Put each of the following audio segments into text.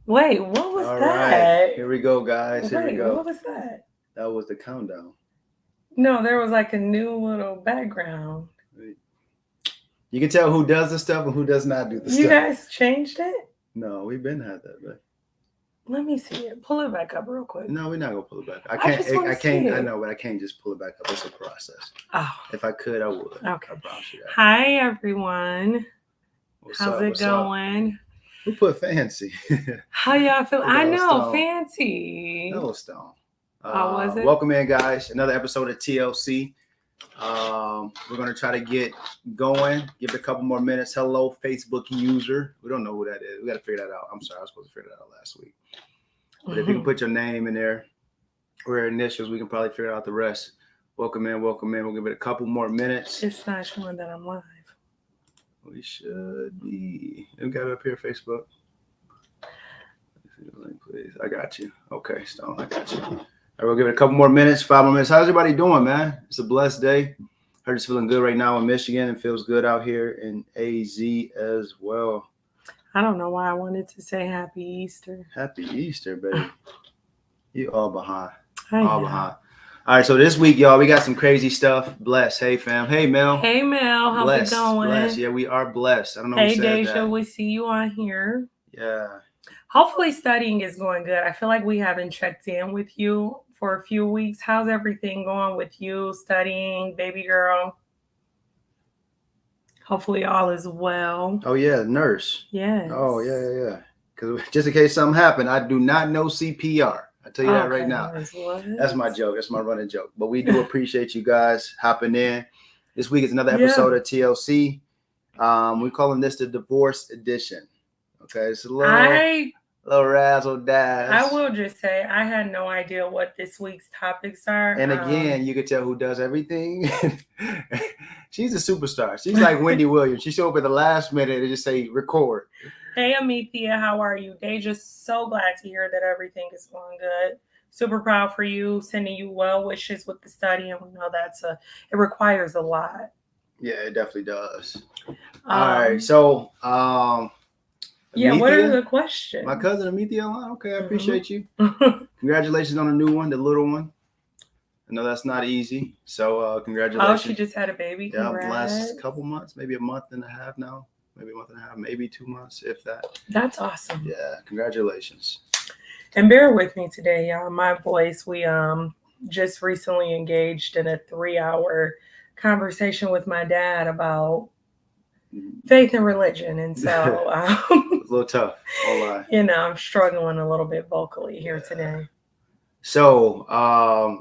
Wait, what was All that? right, here we go, guys. Here we Wait, go. what was that? That was the countdown. No, there was like a new little background. You can tell who does the stuff and who does not do the You stuff. guys changed it? No, we've been had that, but Let me see it. Pull it back up real quick. no, we're not gonna pull it back. I just wanna I see can't. I it. know, but I can't just pull it back up. It's a process. Oh, If I could, I would. okay. I promise you that. Hi, everyone. What's How's up? it What's up? going? Who put fancy? How y'all feel? Look I at know, Stone. fancy. Hello, Stone. Was it? Welcome in, guys. Another episode of TLC. We're gonna try to get going. Give it a couple more minutes. Hello, Facebook user. We don't know who that is. We gotta figure that out. I'm sorry, I was supposed to figure that out last week. But if you can put your name in there or your initials, we can probably figure out the rest. Welcome in, welcome in. We'll give it a couple more minutes. It's not showing that I'm live. We should be. We got it up here, Facebook. Please, I got you. Okay, Stone, I got you. All right, we'll give it a couple more minutes, 5 more minutes. How's everybody doing, man? It's a blessed day. Heard it's feeling good right now in Michigan and feels good out here in AZ as well. I don't know why I wanted to say Happy Easter. Happy Easter, baby. You all behind. All behind. All right, so this week, y'all, we got some crazy stuff. Bless. Hey, fam. Hey, Mel. Hey, Mel. How's blessed, it going? Blessed. Yeah, we are blessed. I don't know hey, who said Deja. that. We see you on here. Yeah. Hopefully studying is going good. I feel like we haven't checked in with you for a few weeks. How's everything going with you studying, baby girl? Hopefully all is well. Oh, yeah, nurse. Yes. Oh, yeah. Because just in case something happened, I do not know CPR. I tell you that right now. That's my joke. That's my running joke. But we do appreciate you guys hopping in. This week is another episode of TLC. We're calling this the divorce edition. Okay, it's a little razzle dazzle. I will just say I had no idea what this week's topics are. And again, you can tell who does everything. She's a superstar. She's like Wendy Williams. She showed up at the last minute and just say record. Hey, Amithia, how are you? Deja's so glad to hear that everything is going good. Super proud for you. Sending you well wishes with the study, and we know it requires a lot. Yeah, it definitely does. All right, so yeah, Amithia, what are the questions? My cousin Amithia. Okay, I appreciate you. Congratulations on the new one, the little one. I know that's not easy. So congratulations. Oh, she just had a baby. Yeah, the last couple months, maybe a month and a half now. Maybe a month and a half, maybe 2 months, if that. That's awesome. Yeah, congratulations. And bear with me today, y'all. My voice, we just recently engaged in a 3-hour conversation with my dad about faith and religion. And so it's a little tough. I'll lie. You know, I'm struggling a little bit vocally here today. So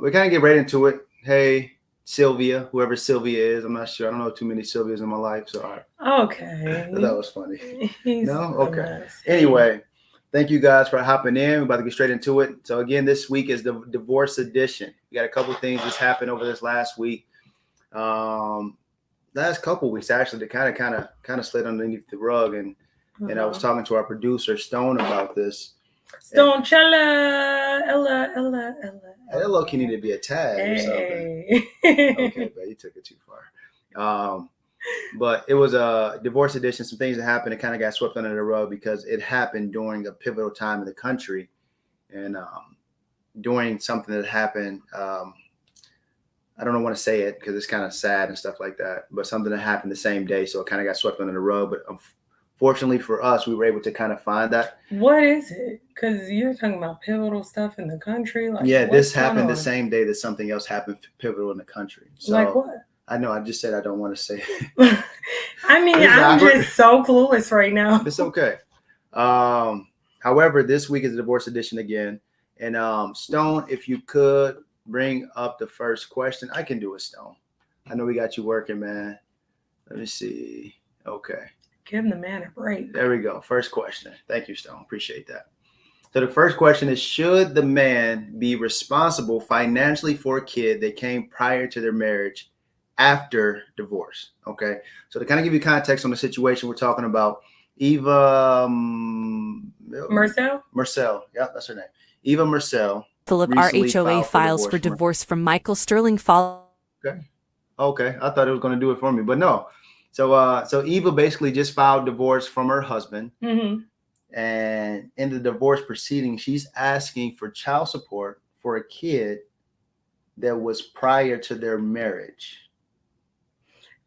we kind of get right into it. Hey, Sylvia, whoever Sylvia is, I'm not sure. I don't know too many Sylvias in my life, so okay. That was funny. No? Okay. Anyway, thank you guys for hopping in. We're about to get straight into it. So again, this week is the divorce edition. We got a couple of things that's happened over this last week. Last couple of weeks actually, that kind of slid underneath the rug, and I was talking to our producer Stone about this. Stone Ella. That low-key needed to be a tag or something. Okay, but you took it too far. But it was a divorce edition. Some things that happened, it kind of got swept under the rug because it happened during a pivotal time in the country, and during something that happened. I don't want to say it because it's kind of sad and stuff like that, but something that happened the same day, so it kind of got swept under the rug. But fortunately for us, we were able to kind of find that. What is it? Because you're talking about pivotal stuff in the country. Like, yeah, this happened the same day that something else happened pivotal in the country. So, like what? I know. I just said I don't want to say it. I mean, I'm just so clueless right now. It's okay. However, this week is the divorce edition again. And Stone, if you could bring up the first question. I can do it, Stone. I know we got you working, man. Let me see. Okay. Give the man a break. There we go. First question. Thank you, Stone. Appreciate that. So the first question is, should the man be responsible financially for a kid that came prior to their marriage after divorce? Okay. So to kind of give you context on the situation we're talking about, Eva Marcel. Yeah, that's her name. Eva Marcel. Full of RHOA files for divorce from Michael Sterling. Okay. I thought it was going to do it for me, but no. So Eva basically just filed divorce from her husband. Mm-hmm. And in the divorce proceeding, she's asking for child support for a kid that was prior to their marriage.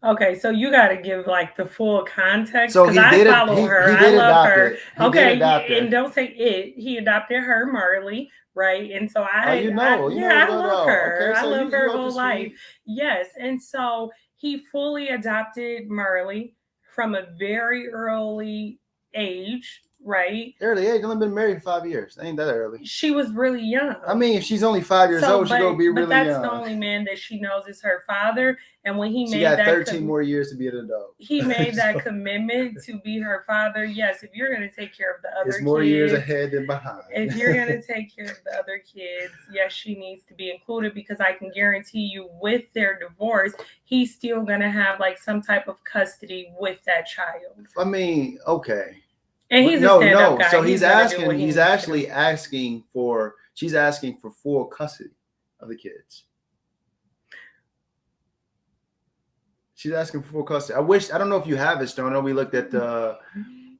Okay, so you got to give like the full context So because I follow her. I love her. Okay, and don't say it. He adopted her, Marley, right? And so I love her. Okay, so I love her whole life. Yes, and so he fully adopted Marley from a very early age. Right. Early age. Only been married 5 years. Ain't that early? She was really young. I mean, if she's only 5 years old, she's gonna be really young. But that's the only man that she knows is her father. And when he she got 13 more years to be an adult. He made that commitment to be her father. Yes, if you're gonna take care of the other kids, it's more years ahead than behind. If you're gonna take care of the other kids, yes, she needs to be included because I can guarantee you, with their divorce, he's still gonna have like some type of custody with that child. I mean, okay. And he's a stand-up guy. So she's asking for full custody of the kids. She's asking for full custody. I don't know if you have it, Stone. I know we looked at the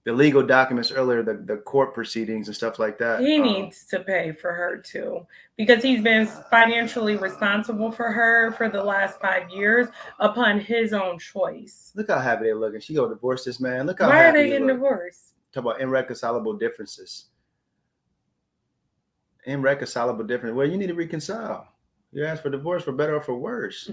legal documents earlier, the court proceedings and stuff like that. He needs to pay for her too, because he's been financially responsible for her for the last 5 years upon his own choice. Look how happy they're looking. She gonna divorce this man. Look how Why happy are they getting divorced? Talk about irreconcilable differences. Well, you need to reconcile. You ask for divorce for better or for worse.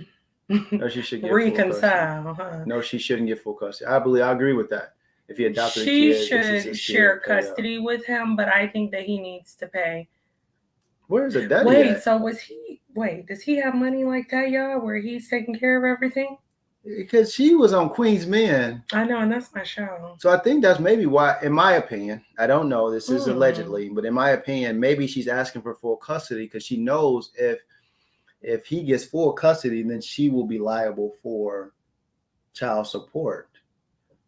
No, she should get reconcile. Huh? No, she shouldn't get full custody. I agree with that. If he adopted a kid, she should share custody with him, but I think that he needs to pay. Where is it? Daddy so does he have money like that, y'all, where he's taking care of everything? Because she was on Queen's Men. I know, and that's my show. So I think that's maybe why, in my opinion, I don't know, this is allegedly, but in my opinion, maybe she's asking for full custody because she knows if he gets full custody, then she will be liable for child support.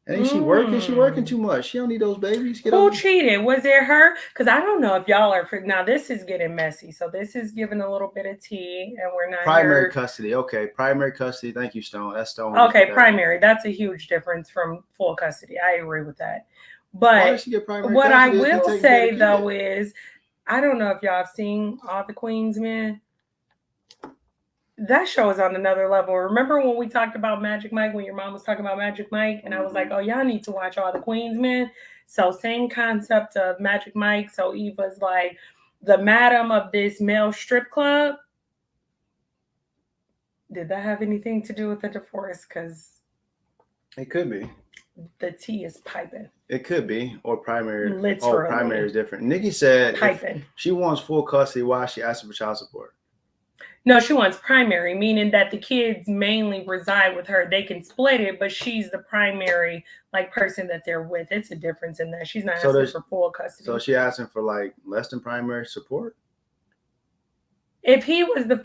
And she working? She working too much. She don't need those babies. Who cheated? Was it her? Because I don't know if y'all are. Now this is getting messy. So this is giving a little bit of tea, and we're not primary custody. Okay, primary custody. Thank you, Stone. That's Stone. Okay, primary. That's a huge difference from full custody. I agree with that. But what I will say though is, I don't know if y'all have seen All the Queen's Men. That show is on another level. Remember when we talked about Magic Mike, when your mom was talking about Magic Mike, and I was like, oh, y'all need to watch All the Queen's Men. So same concept of Magic Mike. So Eva's like the madam of this male strip club. Did that have anything to do with the divorce? Because it could be. The tea is piping. It could be, or primary. Literally. Oh, primary is different. Nikki said piping. She wants full custody. Why is she asking for child support? No, she wants primary, meaning that the kids mainly reside with her. They can split it, but she's the primary person that they're with. It's a difference in that. She's not asking for full custody. So she asking for less than primary support? If he was the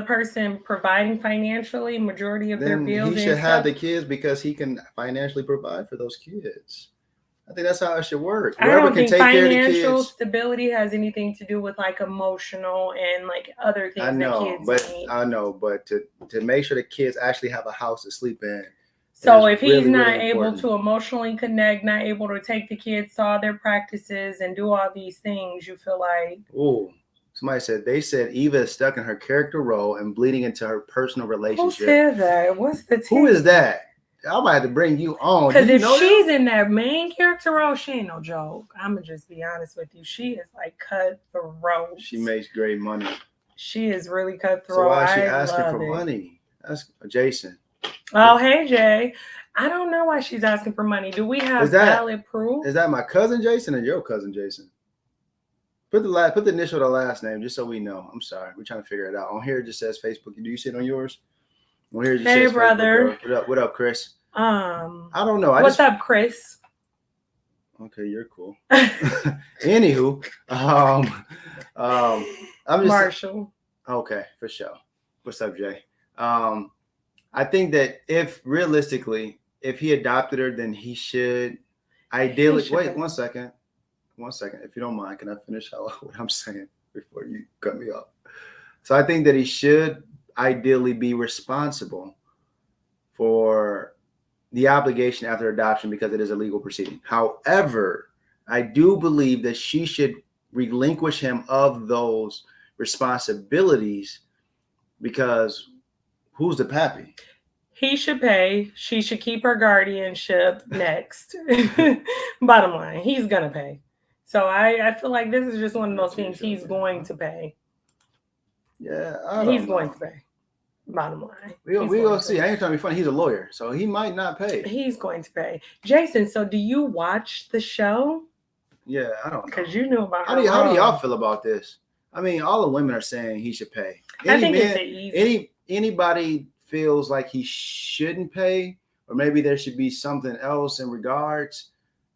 person providing financially majority of their bills, he should have the kids because he can financially provide for those kids. I think that's how it should work. Whoever I don't think financial stability has anything to do with emotional and other things that kids need. I know, but to make sure the kids actually have a house to sleep in. So if he's not able to emotionally connect, not able to take the kids to all their practices and do all these things, you feel like. Oh, somebody said Eva is stuck in her character role and bleeding into her personal relationship. Who said that? What's the Who is that? I might have to bring you on. Because if she's in that main character role, she ain't no joke. I'm going to just be honest with you. She is cutthroat. She makes great money. She is really cutthroat. So why is she asking for money? That's Jason. Oh, hey, Jay. I don't know why she's asking for money. Do we have valid proof? Is that my cousin Jason or your cousin Jason? Put the initial to the last name just so we know. I'm sorry. We're trying to figure it out. On here it just says Facebook. Do you see it on yours? Hey, brother. Facebook, what up, Chris? I don't know. What's up, Chris? Okay, you're cool. Anywho, I'm just Marshall. Okay, for sure. What's up, Jay? I think that if he adopted her, then he should ideally wait 1 second. 1 second, if you don't mind, can I finish what I'm saying before you cut me off? So I think that he should ideally be responsible for the obligation after adoption because it is a legal proceeding. However, I do believe that she should relinquish him of those responsibilities because who's the pappy? He should pay. She should keep her guardianship next. Bottom line, he's going to pay. So I feel like this is just one of those things he's going to pay. Yeah, he's going to pay. Bottom line. We'll see. I ain't trying to be funny. He's a lawyer, so he might not pay. He's going to pay. Jason, so do you watch the show? Yeah, I don't know. Because you knew about how do y'all feel about this? I mean, all the women are saying he should pay. I think it's easy. Anybody feels like he shouldn't pay, or maybe there should be something else in regards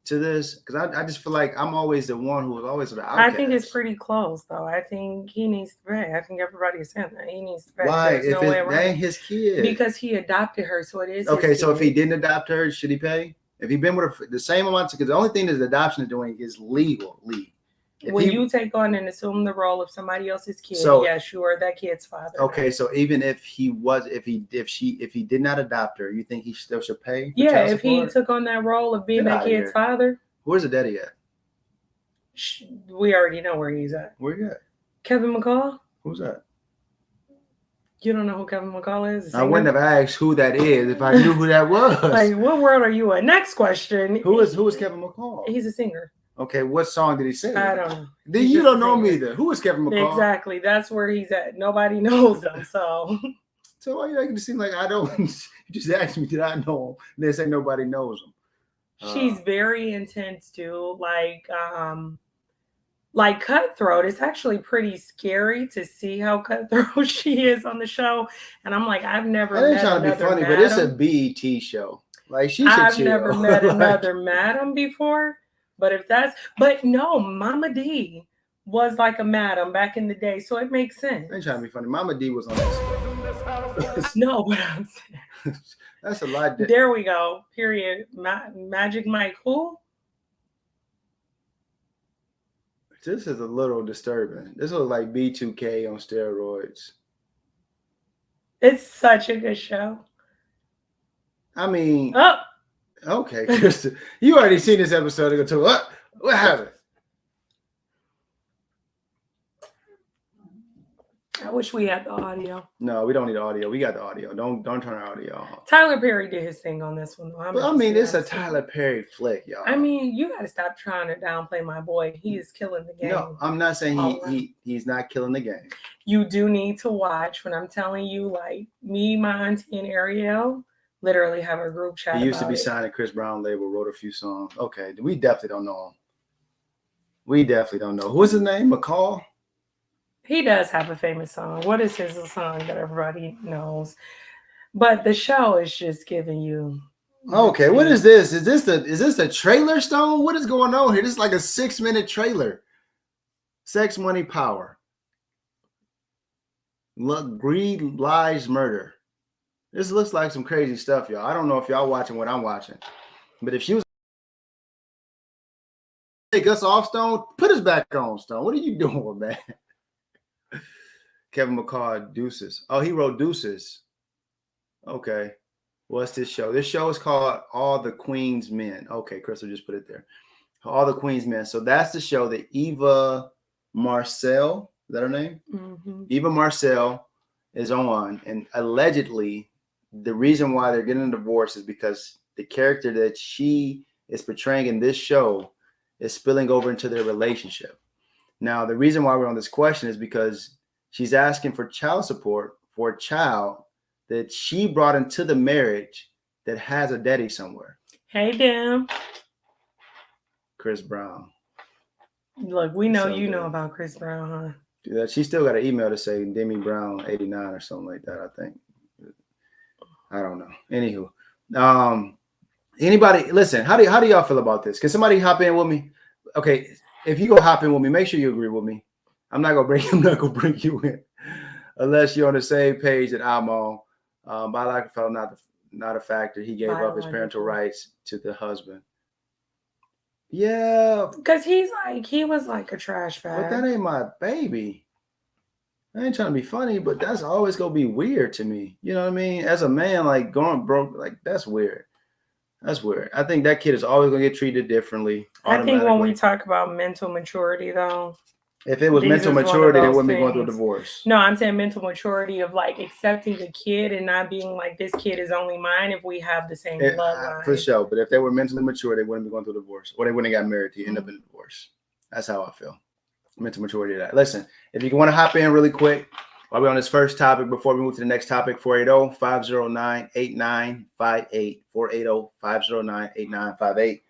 to this, because I just feel like I'm always the one who was always the outcast. I think it's pretty close, though. I think he needs to pay. I think everybody is saying that he needs to pay. Why? If that ain't his kid, because he adopted her, so it is. Okay, so if he didn't adopt her, should he pay? If he'd been with her the same amount, because the only thing that adoption is doing is legally. When you take on and assume the role of somebody else's kid, yes, you are that kid's father. Okay, so even if he did not adopt her, you think he still should pay? Yeah, if he took on that role of being that kid's father. Where's the daddy at? We already know where he's at. Where you at? Kevin McCall. Who's that? You don't know who Kevin McCall is? I wouldn't have asked who that is if I knew who that was. Like, what world are you in? Next question. Who is Kevin McCall? He's a singer. Okay, what song did he sing? I don't know. You don't know me either. Who is Kevin McCall? Exactly. That's where he's at. Nobody knows him. So why are you making it seem like I don't? You just asked me, did I know him? And they say nobody knows him. She's very intense too. Like cutthroat. It's actually pretty scary to see how cutthroat she is on the show. And I'm like, I've never met another trying to be funny, but it's a BET show. Like I've never met another madam before. But no, Mama D was like a madam back in the day, so it makes sense. I ain't trying to be funny. Mama D was on that. No, but I'm saying that's a lot. There we go. Period. Magic Mike. Who? This is a little disturbing. This looks like B2K on steroids. It's such a good show. I mean, okay, Krista, you already seen this episode. Go to what happened? I wish we had the audio. No, we don't need audio. We got the audio. Don't turn our audio off. Tyler Perry did his thing on this one. But I mean, it's a Tyler Perry flick, y'all. I mean, you got to stop trying to downplay my boy. He is killing the game. No, I'm not saying he's not killing the game. You do need to watch when I'm telling you, like me, my auntie, and Ariel literally have a group chat. He used to be signed at Chris Brown label, wrote a few songs. Okay, we definitely don't know him. We definitely don't know. What's his name? McCall? He does have a famous song. What is his song that everybody knows? But the show is just giving you. Okay, what is this? Is this a trailer, Stone? What is going on here? This is like a 6-minute trailer. Sex, money, power. Greed, lies, murder. This looks like some crazy stuff, y'all. I don't know if y'all watching what I'm watching, but if she was take us off, Stone, put us back on, Stone. What are you doing, man? Kevin McCall, Deuces. Oh, he wrote Deuces. Okay. What's this show? This show is called All the Queen's Men. Okay, Crystal just put it there. All the Queen's Men. So that's the show that Eva Marcel, is that her name? Mm-hmm. Eva Marcel is on. And allegedly, the reason why they're getting a divorce is because the character that she is portraying in this show is spilling over into their relationship. Now, the reason why we're on this question is because she's asking for child support for a child that she brought into the marriage that has a daddy somewhere. Hey, Dim. Chris Brown. Look, we know you know about Chris Brown, huh? Yeah, she still got an email to say Demi Brown 89 or something like that, I think. I don't know. Anywho. Anybody, listen, how do y'all feel about this? Can somebody hop in with me? Okay, if you go hop in with me, make sure you agree with me. I'm not gonna bring you in unless you're on the same page that I'm on. Biological fellow, not a factor. He gave up his parental rights to the husband. Yeah, because he was like a trash bag. But that ain't my baby. I ain't trying to be funny, but that's always gonna be weird to me. You know what I mean? As a man, like going broke, like that's weird. That's weird. I think that kid is always going to get treated differently. I think when we talk about mental maturity, though, if it was mental maturity, they wouldn't be going through a divorce. No, I'm saying mental maturity of like accepting a kid and not being like, this kid is only mine if we have the same bloodline. For sure. But if they were mentally mature, they wouldn't be going through a divorce, or they wouldn't have got married to end up in a divorce. That's how I feel. Mental maturity of that. Listen, if you want to hop in really quick while we're on this first topic before we move to the next topic, 480-509-8958. 480-509-8958.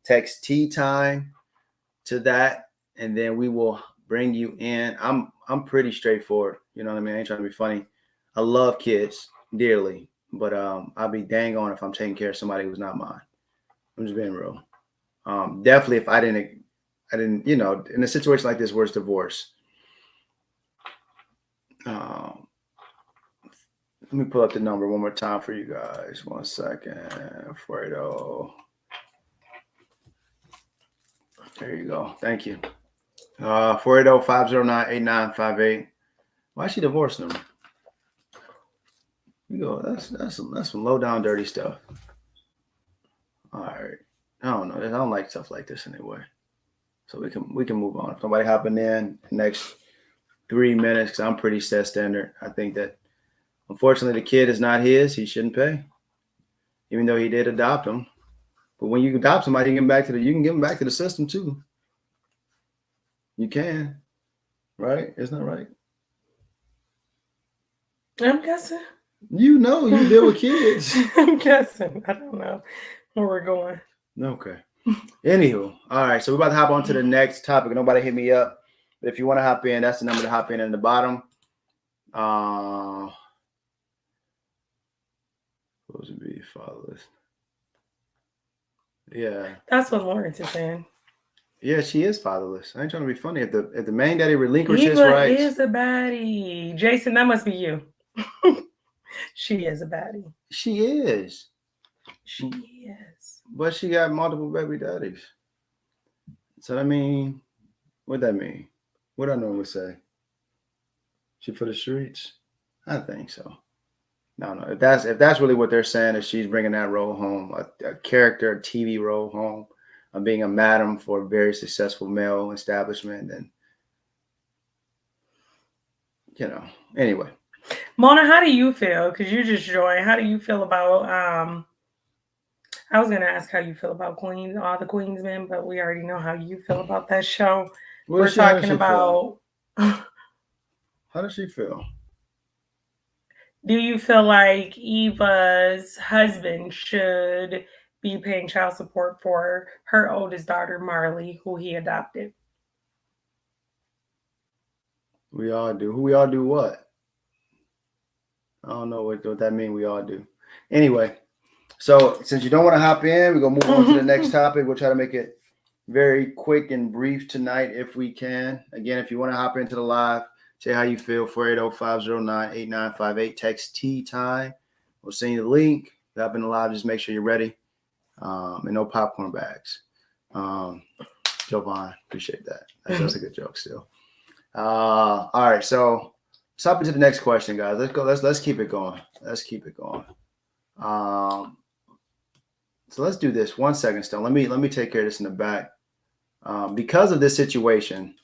Text Tea Time to that, and then we will bring you in. I'm pretty straightforward. You know what I mean? I ain't trying to be funny. I love kids dearly, but I'll be dang on if I'm taking care of somebody who's not mine. I'm just being real. Definitely if I didn't, you know, in a situation like this where it's divorce. Let me pull up the number one more time for you guys. 1 second. 480. There you go. Thank you. 480-509-8958. Why is she divorcing him? You go. That's some low down dirty stuff. All right. I don't know. I don't like stuff like this anyway. So we can move on. If nobody hopping in the next 3 minutes, because I'm pretty set standard. I think that unfortunately the kid is not his. He shouldn't pay, even though he did adopt him. But when you adopt somebody, you can give them back to the system too. You can, right? Isn't that right? I'm guessing. You know, you deal with kids. I'm guessing. I don't know where we're going. Okay. Anywho, all right. So we're about to hop on to the next topic. Nobody hit me up. But if you want to hop in, that's the number to hop in the bottom. Supposed to be fatherless. Yeah. That's what Lawrence is saying. Yeah, she is fatherless. I ain't trying to be funny. If the main daddy relinquishes his rights. He is a baddie. Jason, that must be you. She is a baddie. She is. She is. But she got multiple baby daddies. So, I mean, what that mean? What I normally say? She for the streets? I think so. No. If that's really what they're saying, is she's bringing that role home, a character, a TV role home, of being a madam for a very successful male establishment, and you know. Anyway, Mona, how do you feel? Because you just joined. How do you feel about? I was gonna ask how you feel about Queens, all the Queens men, but we already know how you feel about that show. We're talking about. How does she feel? Do you feel like Eva's husband should be paying child support for her oldest daughter, Marley, who he adopted? We all do. Who we all do what? I don't know what that means. We all do. Anyway, so since you don't want to hop in, we're going to move on to the next topic. We'll try to make it very quick and brief tonight if we can. Again, if you want to hop into the live, say how you feel. 480-509-8958. Text Tea Time. We'll send you the link. Hop in the live. Just make sure you're ready. And no popcorn bags. Jovan, appreciate that. That's a good joke still. All right, so let's hop into the next question, guys. Let's go. Let's keep it going. So let's do this. 1 second, Stone. Let me take care of this in the back. Because of this situation,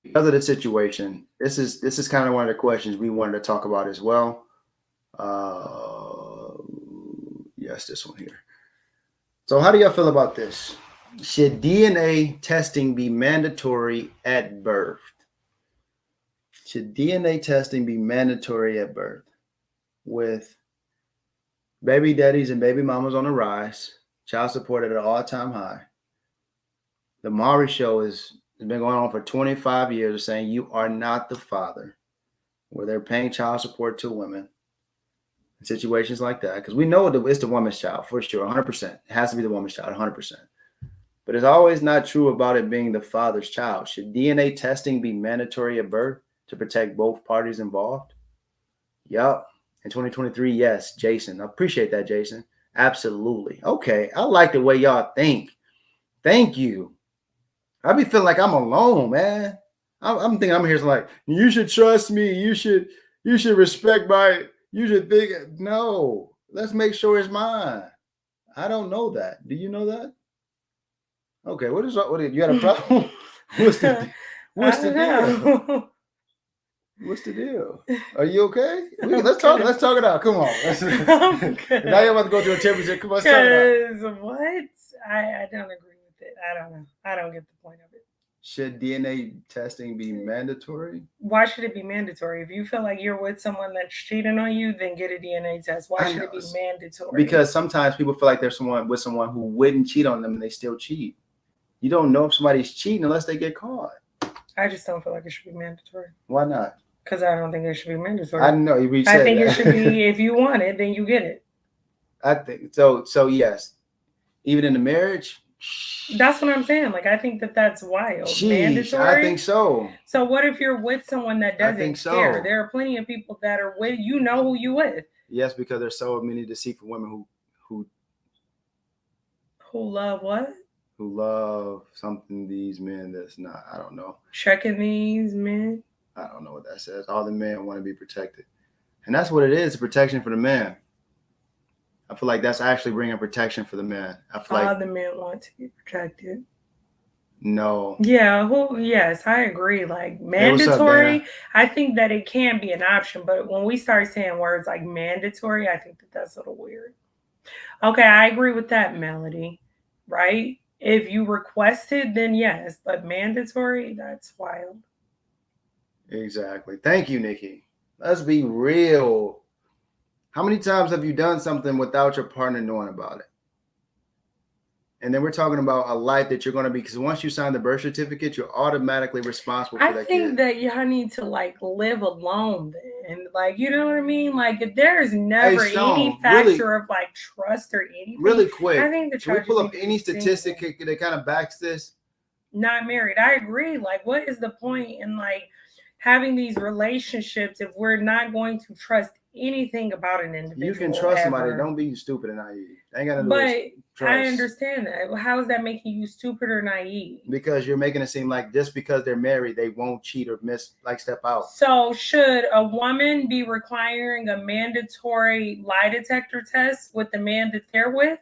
this is kind of one of the questions we wanted to talk about as well. Yes, this one here. So how do y'all feel about this? Should DNA testing be mandatory at birth? Should DNA testing be mandatory at birth? With baby daddies and baby mamas on the rise, child support at an all-time high. The Maury show has been going on for 25 years of saying you are not the father, where they're paying child support to women in situations like that. Because we know it's the woman's child for sure, 100%. It has to be the woman's child, 100%. But it's always not true about it being the father's child. Should DNA testing be mandatory at birth to protect both parties involved? Yup. In 2023, yes, Jason. I appreciate that, Jason. Absolutely. Okay. I like the way y'all think. Thank you. I be feeling like I'm alone, man. I'm thinking I'm here like, you should trust me. You should respect you should think. No, let's make sure it's mine. I don't know that. Do you know that? Okay, what you got a problem? What's the deal? What's the deal? Are you okay? Let's talk it out. Come on. Now you're about to go through a temperature. Come on, let's talk it out. What? I don't agree with it. I don't know. I don't get the point of it. Should DNA testing be mandatory? Why should it be mandatory? If you feel like you're with someone that's cheating on you, then get a DNA test. Why should it be mandatory? Because sometimes people feel like they're with someone who wouldn't cheat on them and they still cheat. You don't know if somebody's cheating unless they get caught. I just don't feel like it should be mandatory. Why not? Because I don't think it should be mandatory. I know you said I think it should be, if you want it, then you get it. I think so. So yes, even in the marriage. That's what I'm saying. Like, I think that's wild. Mandatory. I think so. So what if you're with someone that doesn't care? There are plenty of people that are with, you know who you with. Yes, because there's so many deceitful women who love what? Who love something these men that's not. I don't know. Checking these men. I don't know what that says. All the men want to be protected, and that's what it is. Protection for the man. I feel like that's actually bringing protection for the man. I feel all the men want to be protected. No. Yeah. Yes, I agree. Like mandatory, hey, I think that it can be an option, but when we start saying words like mandatory, I think that's a little weird. Okay, I agree with that, Melody. Right? If you request it, then yes, but mandatory, that's wild. Exactly. Thank you, Nikki. Let's be real. How many times have you done something without your partner knowing about it? And then we're talking about a life that you're going to be, because once you sign the birth certificate, you're automatically responsible for that kid. I think that y'all need to like live alone then. Like, you know what I mean? Like, if there's never any factor of like trust or anything. Really quick. I think the can we pull up any statistic that kind of backs this? Not married. I agree. Like, what is the point in like having these relationships if we're not going to trust anything about an individual? You can trust somebody. Don't be stupid and naive. I ain't got to do with trust. I understand that. How is that making you stupid or naive? Because you're making it seem like just because they're married, they won't cheat or step out. So should a woman be requiring a mandatory lie detector test with the man that they're with?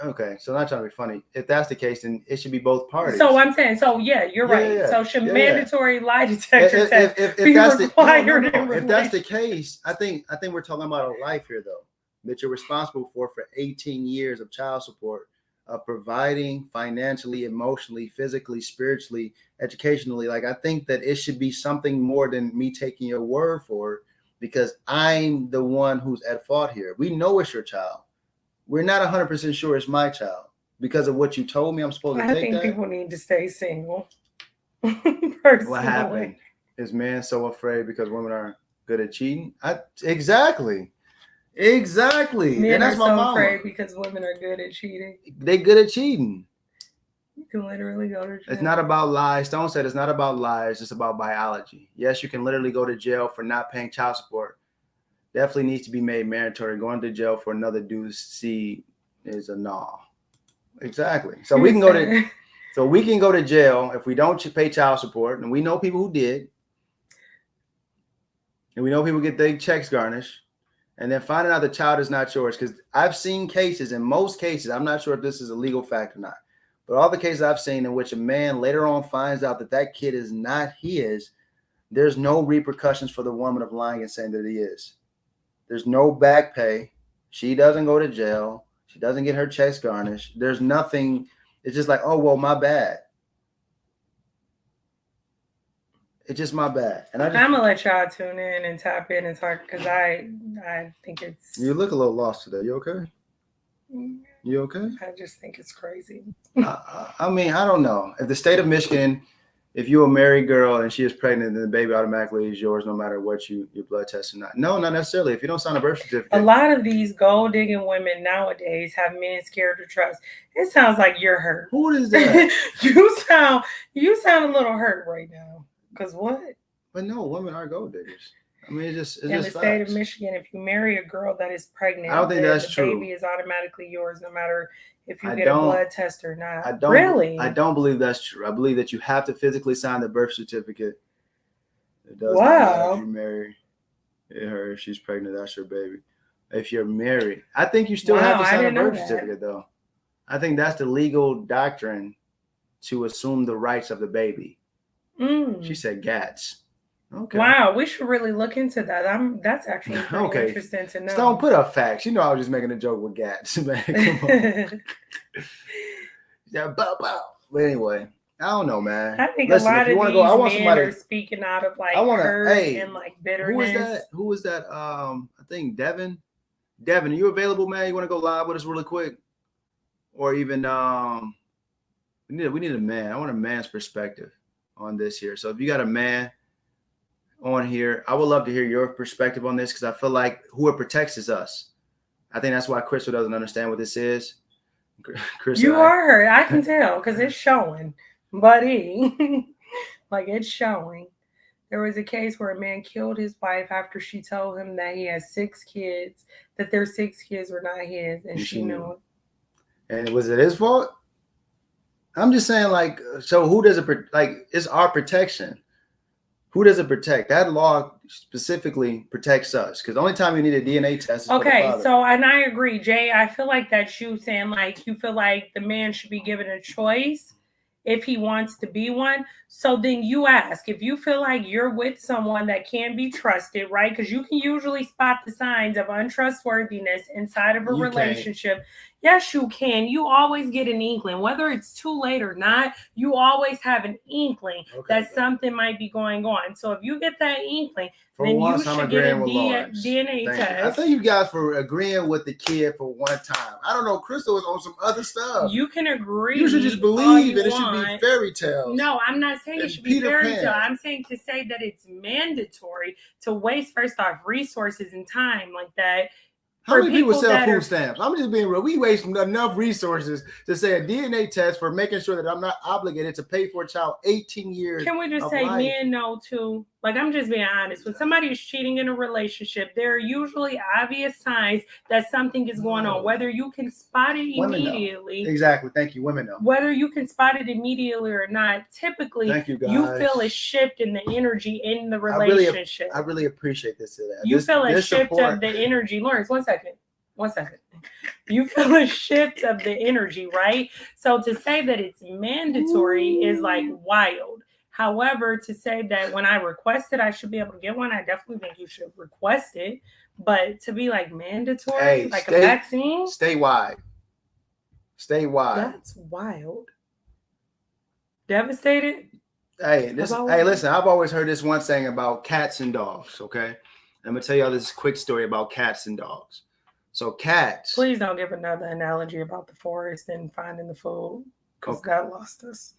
Okay, so not trying to be funny. If that's the case, then it should be both parties. So I'm saying, so yeah, you're right. Yeah. So should mandatory lie detector test be that's required? If that's the case, I think we're talking about a life here, though, that you're responsible for 18 years of child support, of providing financially, emotionally, physically, spiritually, educationally. Like, I think that it should be something more than me taking your word for it, because I'm the one who's at fault here. We know it's your child. We're not 100% sure it's my child because of what you told me I'm supposed to take. I think people need to stay single. What happened? Is men so afraid because women aren't good at cheating? Exactly. Men and that's are so afraid because women are good at cheating. They good at cheating. You can literally go to jail. It's not about lies. Stone said it's not about lies. It's about biology. Yes, you can literally go to jail for not paying child support. Definitely needs to be made mandatory. Going to jail for another dude's seed is a no. Exactly. So we can go to jail if we don't pay child support, and we know people who did, and we know people get their checks garnished, and then finding out the child is not yours. Because I've seen cases, in most cases, I'm not sure if this is a legal fact or not, but all the cases I've seen in which a man later on finds out that kid is not his, there's no repercussions for the woman of lying and saying that he is. There's no back pay. She doesn't go to jail. She doesn't get her checks garnished. There's nothing. It's just like, oh, well, my bad. It's just my bad. And I'm going to let y'all tune in and tap in and talk, because I think it's... You look a little lost today. You okay? You okay? I just think it's crazy. I mean, I don't know. If the state of Michigan... If you're a married girl and she is pregnant, then the baby automatically is yours, no matter what your blood test or not. No, not necessarily. If you don't sign a birth certificate. A lot of these gold digging women nowadays have men scared to trust. It sounds like you're hurt. Who is that? You sound a little hurt right now. Because what? But no, women are gold diggers. I mean, it's in just the state of Michigan, if you marry a girl that is pregnant, I don't think that's true. The baby is automatically yours, no matter if you get a blood test or not. I don't believe that's true. I believe that you have to physically sign the birth certificate. It does not matter if you marry her, if she's pregnant, that's your baby. if you're married. I think you still have to sign a birth that. certificate, though. I think that's the legal doctrine to assume the rights of the baby. She said GATS. Okay. Wow, we should really look into that. That's actually pretty interesting to know. Stone, put up facts. You know I was just making a joke with GATS, man. Come on. Yeah, bow. But anyway, I don't know, man. I think a lot of these men are speaking out of like hurt and like bitterness. Who was that? I think Devin. Devin, are you available, man? You want to go live with us really quick? Or even we need a man. I want a man's perspective on this here. So if you got a man on here, I would love to hear your perspective on this, because I feel like who it protects is us. I think that's why Crystal doesn't understand what this is. Crystal, you are hurt. I can tell because it's showing, buddy. Like, it's showing. There was a case where a man killed his wife after she told him that he has 6 kids, that their 6 kids were not his, and she knew it. And was it his fault? I'm just saying, like, so who does it, like, it's our protection. Who does it protect? That law specifically protects us, because the only time you need a DNA test is for the father. So, and I agree, Jay. I feel like that's you saying, like, you feel like the man should be given a choice if he wants to be one. So then you ask, if you feel like you're with someone that can be trusted, right? Because you can usually spot the signs of untrustworthiness inside of a relationship. Yes, you can. You always get an inkling, whether it's too late or not. You always have an inkling that something might be going on. So if you get that inkling, then you should get a DNA test. I thank you guys for agreeing with the kid for one time. I don't know, Crystal was on some other stuff. You can agree. You should just believe that it should be fairy tales. No, I'm not saying it should be fairy tale. I'm saying to say that it's mandatory to waste, first off, resources and time like that. How many people sell food stamps? I'm just being real. We waste enough resources to say a DNA test for making sure that I'm not obligated to pay for a child 18 years. Can we just say men know too? Like, I'm just being honest. When somebody is cheating in a relationship, there are usually obvious signs that something is going on. Whether you can spot it immediately. Exactly. Thank you. Women know. Whether you can spot it immediately or not, typically you feel a shift in the energy in the relationship. I really appreciate this. You feel a shift of the energy. Lawrence, one second. You feel a shift of the energy, right? So to say that it's mandatory is like wild. However, to say that when I request it, I should be able to get one, I definitely think you should request it. But to be like mandatory, like a vaccine? Statewide. That's wild. Devastated? Hey, listen, I've always heard this one saying about cats and dogs, okay? I'm going to tell y'all this quick story about cats and dogs. So cats. Please don't give another analogy about the forest and finding the food, because that lost us.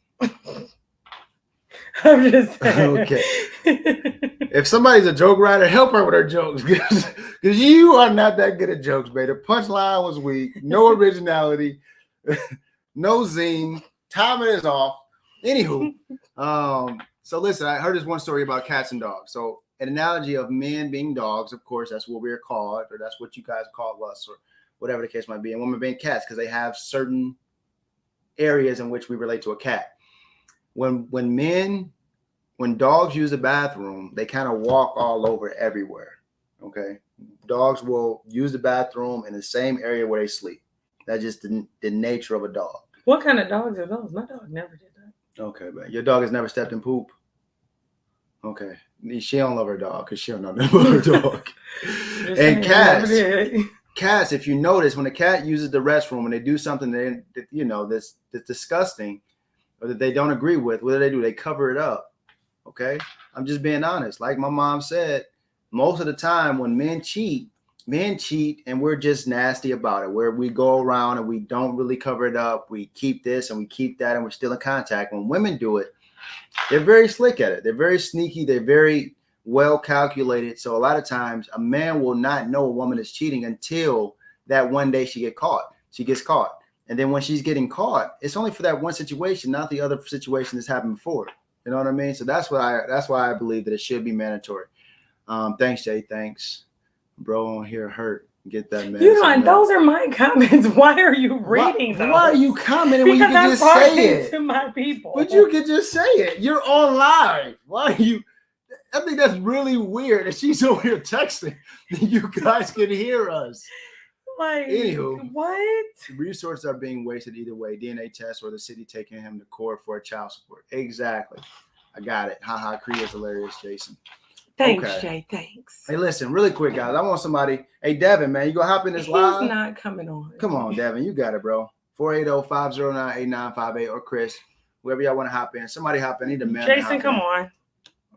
I'm just saying. Okay. If somebody's a joke writer, help her with her jokes, because you are not that good at jokes, baby. The punchline was weak. No originality. No zing. Timing is off. Anywho, so listen, I heard this one story about cats and dogs. So an analogy of men being dogs, of course, that's what we're called, or that's what you guys call us, or whatever the case might be, and women being cats, because they have certain areas in which we relate to a cat. When dogs use the bathroom, they kind of walk all over everywhere. Okay, dogs will use the bathroom in the same area where they sleep. That's just the nature of a dog. What kind of dogs are those? My dog never did that. Okay, man. Your dog has never stepped in poop. Okay, she don't love her dog because she don't know nothing about her dog. And cats, if you notice, when a cat uses the restroom and they do something that's disgusting, or that they don't agree with, what do? They cover it up. Okay, I'm just being honest. Like my mom said, most of the time when men cheat and we're just nasty about it, where we go around and we don't really cover it up. We keep this and we keep that and we're still in contact. When women do it, they're very slick at it. They're very sneaky. They're very well calculated. So a lot of times a man will not know a woman is cheating until that one day she gets caught. And then when she's getting caught, it's only for that one situation, not the other situation that's happened before. You know what I mean? So that's why I believe that it should be mandatory. Thanks, Jay. Thanks. Bro on here hurt. Get that, man. You know, those are my comments. Why are you reading those? Why are you commenting when you can just say it? To my people. But you can just say it. You're on live. Why are you? I think that's really weird that she's over here texting. You guys can hear us. Like, anywho, what? Resources are being wasted either way. DNA tests or the city taking him to court for child support. Exactly. I got it. Haha, Cree is hilarious, Jason. Thanks, Jay. Thanks. Hey, listen, really quick, guys. I want somebody. Hey, Devin, man, you gonna hop in this live? He's not coming on. Come on, Devin. You got it, bro. 480-509-8958 or Chris. Whoever y'all want to hop in. Somebody hop in. Need a man. Jason, come on.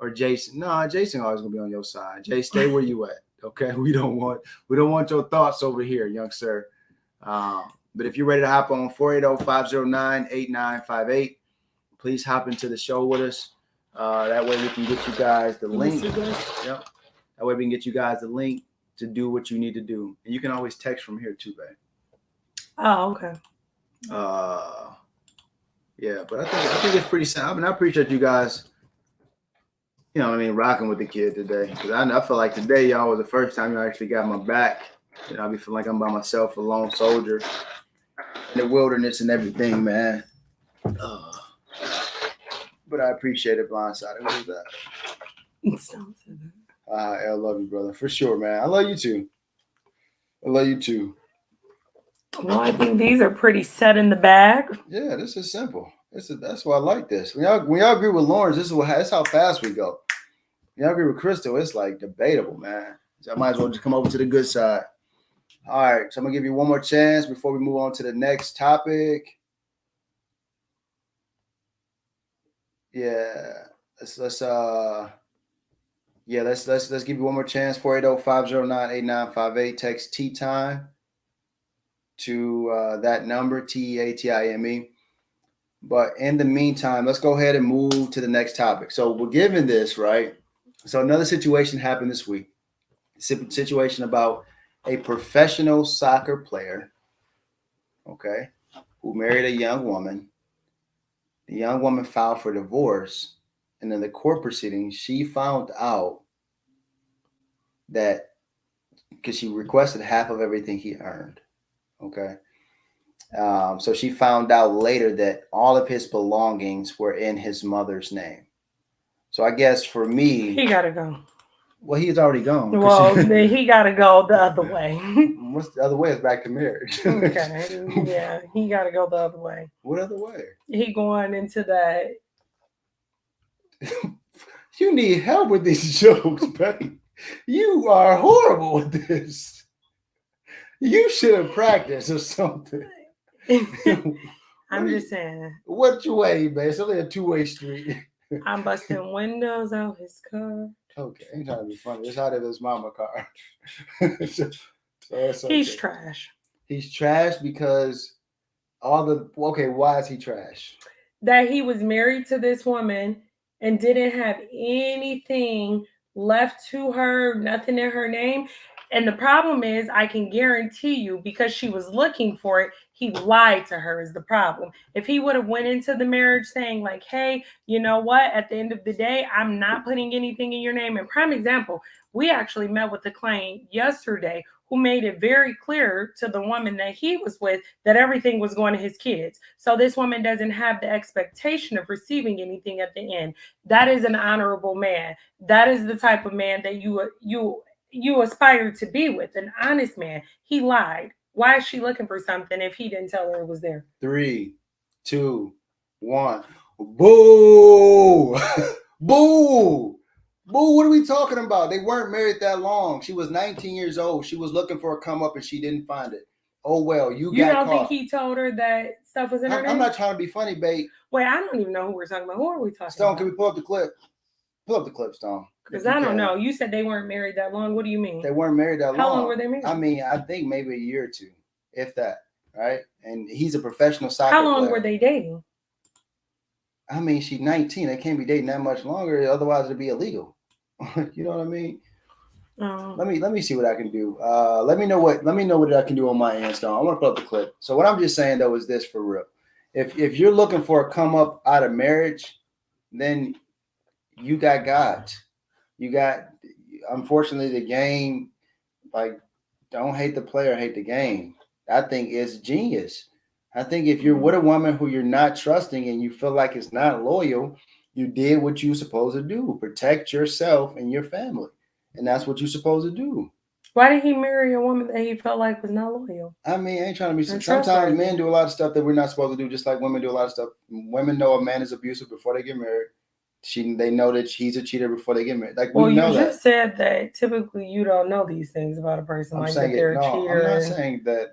Or Jason. No, Jason always gonna be on your side. Jay, stay where you at. Okay. We don't want your thoughts over here, young sir. But if you're ready to hop on 480-509-8958, please hop into the show with us. That way we can get you guys the link. Yep. That way we can get you guys the link to do what you need to do. And you can always text from here too, babe. Oh, okay. Yeah, but I think it's pretty simple. I mean, I appreciate you guys, you know what I mean, rocking with the kid today. Because I feel like today, y'all, was the first time y'all actually got my back. You know, I be feeling like I'm by myself, a lone soldier in the wilderness and everything, man. But I appreciate it, blindsided. What is that? I love you, brother. For sure, man. I love you too. Well, I think these are pretty set in the bag. Yeah, this is simple. That's why I like this. When y'all agree with Lawrence, that's how fast we go. When y'all agree with Crystal, it's like debatable, man. So I might as well just come over to the good side. All right, so I'm gonna give you one more chance before we move on to the next topic. Yeah, let's give you one more chance. 480-509-8958. Text Tea Time to that number, TEATIME. But in the meantime, let's go ahead and move to the next topic. So we're given this, right? So another situation happened this week. Situation about a professional soccer player, okay, who married a young woman. The young woman filed for divorce, and in the court proceedings, she found out that because she requested half of everything he earned, okay. So she found out later that all of his belongings were in his mother's name. So I guess for me, he gotta go. Well, he's already gone. Well, he gotta go the other way. What's the other way? Is back to marriage. Okay. Yeah, he gotta go the other way. What other way? He going into that. You need help with these jokes, babe. You are horrible with this. You should have practiced or something. I'm just saying. What way, man? It's only a two-way street. I'm busting windows out his car. Okay, ain't trying to be funny. It's out of his mama car. So okay. He's trash. He's trash because why is he trash? That he was married to this woman and didn't have anything left to her, nothing in her name. And the problem is, I can guarantee you, because she was looking for it, he lied to her is the problem. If he would have went into the marriage saying like, hey, you know what? At the end of the day, I'm not putting anything in your name. And prime example, we actually met with the client yesterday who made it very clear to the woman that he was with that everything was going to his kids. So this woman doesn't have the expectation of receiving anything at the end. That is an honorable man. That is the type of man that you aspire to be with, an honest man. He lied. Why is she looking for something if he didn't tell her it was there? 3, 2, 1. Boo! Boo! Boo, what are we talking about? They weren't married that long. She was 19 years old. She was looking for a come up and she didn't find it. Oh, well, you got don't caught. Think he told her that stuff was in her name? I'm not trying to be funny, babe. Wait, I don't even know who we're talking about. Who are we talking Stone, about? can we pull up the clip? Pull up the clip, Stone. Because I don't know. You said they weren't married that long. What do you mean? They weren't married that long. How long were they married? I mean, I think maybe a year or two, if that, right? And he's a professional soccer player. How long were they dating? I mean, she's 19. They can't be dating that much longer. Otherwise, it'd be illegal. You know what I mean? Let me see what I can do. Let me know what I can do on my end, Stone. I want to put up the clip. So what I'm just saying though is this for real. If you're looking for a come up out of marriage, then you got God. You got, unfortunately, the game, like, don't hate the player, hate the game. I think it's genius. I think if you're with a woman who you're not trusting and you feel like it's not loyal, You did what you were supposed to do. Protect yourself and your family. And that's what you're supposed to do. Why did he marry a woman that he felt like was not loyal? I mean, I ain't trying to be. Sometimes men do a lot of stuff that we're not supposed to do, just like women do a lot of stuff. Women know a man is abusive before they get married. They know that he's a cheater before they get married. Like, well, we know you just said that typically you don't know these things about a person. I'm saying they're a cheater. I'm not saying that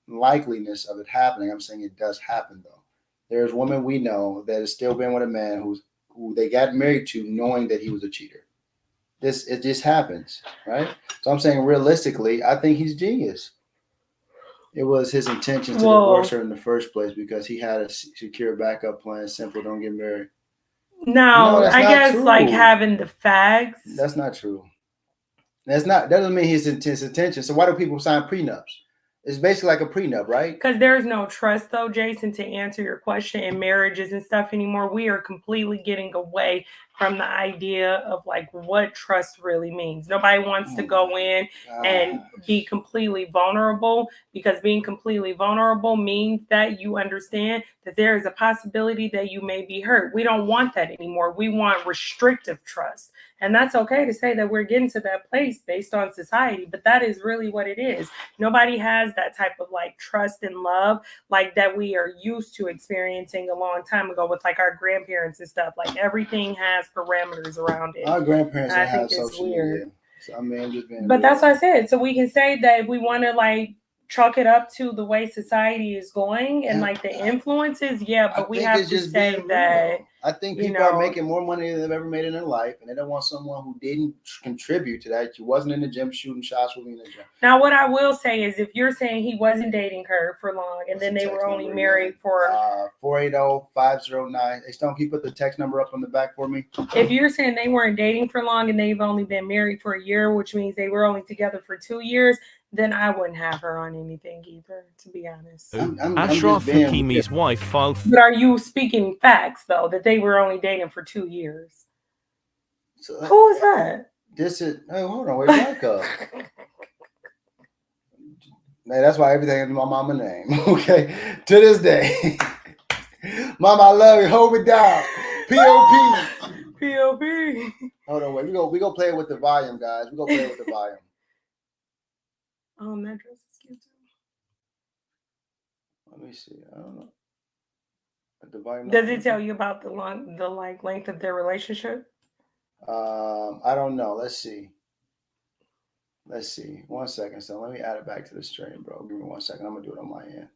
likeliness of it happening. I'm saying it does happen though. There's women we know that has still been with a man who they got married to, knowing that he was a cheater. It just happens, right? So I'm saying realistically, I think he's genius. It was his intentions to divorce her in the first place because he had a secure backup plan. Simple, don't get married. No, I guess true. Like having the facts. That's not true. That doesn't mean his intention. So why do people sign prenups? It's basically like a prenup, right? Because there's no trust, though, Jason, to answer your question in marriages and stuff anymore. We are completely getting away from the idea of like what trust really means. Nobody wants to go in and be completely vulnerable, because being completely vulnerable means that you understand that there is a possibility that you may be hurt. We don't want that anymore. We want restrictive trust. And that's okay to say that we're getting to that place based on society, but that is really what it is. Nobody has that type of like trust and love like that we are used to experiencing a long time ago with like our grandparents and stuff. Like everything has parameters around it. Our grandparents don't have social media. So I mean, I'm just being but that's what I said. So we can say that if we want to like chalk it up to the way society is going and like the influences, but we have to say that. I think people are making more money than they've ever made in their life, and they don't want someone who didn't contribute to that. She wasn't in the gym shooting shots with me in the gym. Now, what I will say is, if you're saying he wasn't dating her for long, and then they were only married for 480-509. Hey, Stone, can you put the text number up on the back for me? If you're saying they weren't dating for long and they've only been married for a year, which means they were only together for 2 years, then I wouldn't have her on anything either, to be honest. Ashraf Hakimi's wife filed. But are you speaking facts, though, that they were only dating for 2 years? So, who is that? This is. Hey, hold on, wait, back up. Man, that's why everything is my mama's name. Okay, to this day, Mama, I love you. Hold me down. P.O.P. P.O.P. Hold on, wait. We go play it with the volume, guys. We go play it with the volume. That dress is cute too. Let me see. I don't know. The volume. Does it tell you about the length of their relationship? I don't know. Let's see. 1 second. So let me add it back to the stream, bro. Give me 1 second. I'm gonna do it on my end.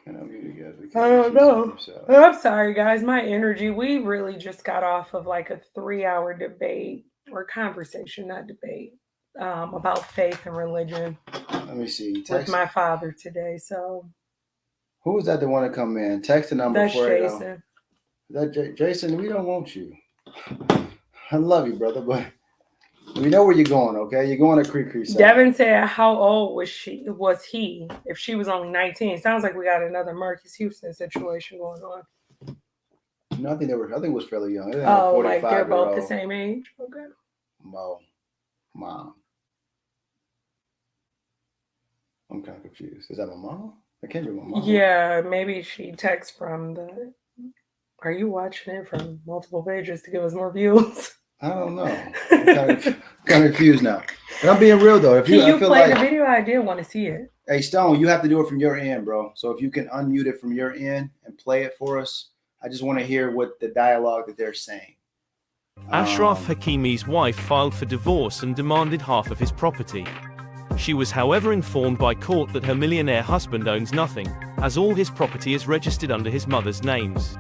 Can I view together? I don't know. I'm sorry, guys. My energy. We really just got off of like a 3-hour debate or conversation, not debate, about faith and religion. Let me see. With my father today. So. Who was that want to come in? Text the number. That's Jason. Jason, we don't want you. I love you, brother, but we know where you're going, okay? You're going to Creek. Devin said, how old was he if she was only 19? Sounds like we got another Marcus Houston situation going on. No, I think it was fairly young. Like they're both the same age? Okay. Mom. I'm kind of confused. Is that my mom? That can't be my mom. Yeah, maybe she texts from the... Are you watching it from multiple pages to give us more views? I don't know. I'm kind of confused now. But I'm being real, though. Can you play the video? I did want to see it. Hey, Stone, you have to do it from your end, bro. So if you can unmute it from your end and play it for us, I just want to hear what the dialogue that they're saying. Ashraf Hakimi's wife filed for divorce and demanded half of his property. She was, however, informed by court that her millionaire husband owns nothing, as all his property is registered under his mother's names.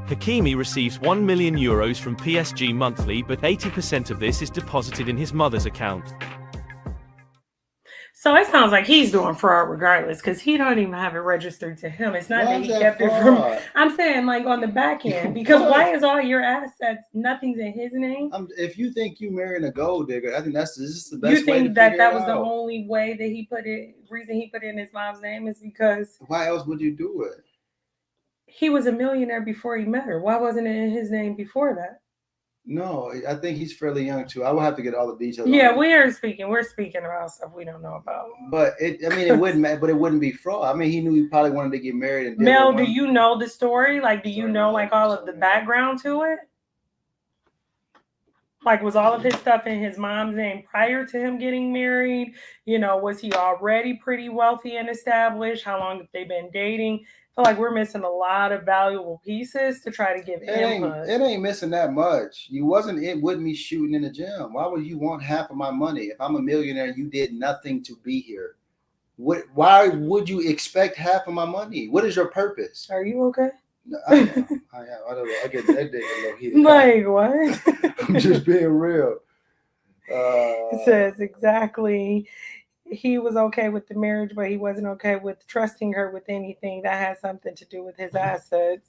Hakimi receives €1 million from PSG monthly, but 80% of this is deposited in his mother's account. So it sounds like he's doing fraud regardless, because he don't even have it registered to him. It's not that he kept it from... I'm saying like on the back end, because why is all your assets, nothing's in his name? If you think you marrying a gold digger, I think this is the best way to figure it out. You think that was the only way that reason he put it in his mom's name is because... Why else would you do it? He was a millionaire before he met her. Why wasn't it in his name before that? No, I think he's fairly young too. I will have to get all the details. Yeah, we're speaking about stuff we don't know about. But it wouldn't matter. But it wouldn't be fraud. I mean, he knew he probably wanted to get married. And Mel, do you know the story? Like, do you know like all of the background to it? Like, was all of his stuff in his mom's name prior to him getting married? You know, was he already pretty wealthy and established? How long have they been dating? I feel like we're missing a lot of valuable pieces to try to give input. It ain't missing that much. You wasn't with me shooting in the gym. Why would you want half of my money? If I'm a millionaire and you did nothing to be here, why would you expect half of my money? What is your purpose? Are you okay? No, I don't know. I get a little heated. Like, what? I'm just being real. It says exactly. He was okay with the marriage, but he wasn't okay with trusting her with anything that has something to do with his assets.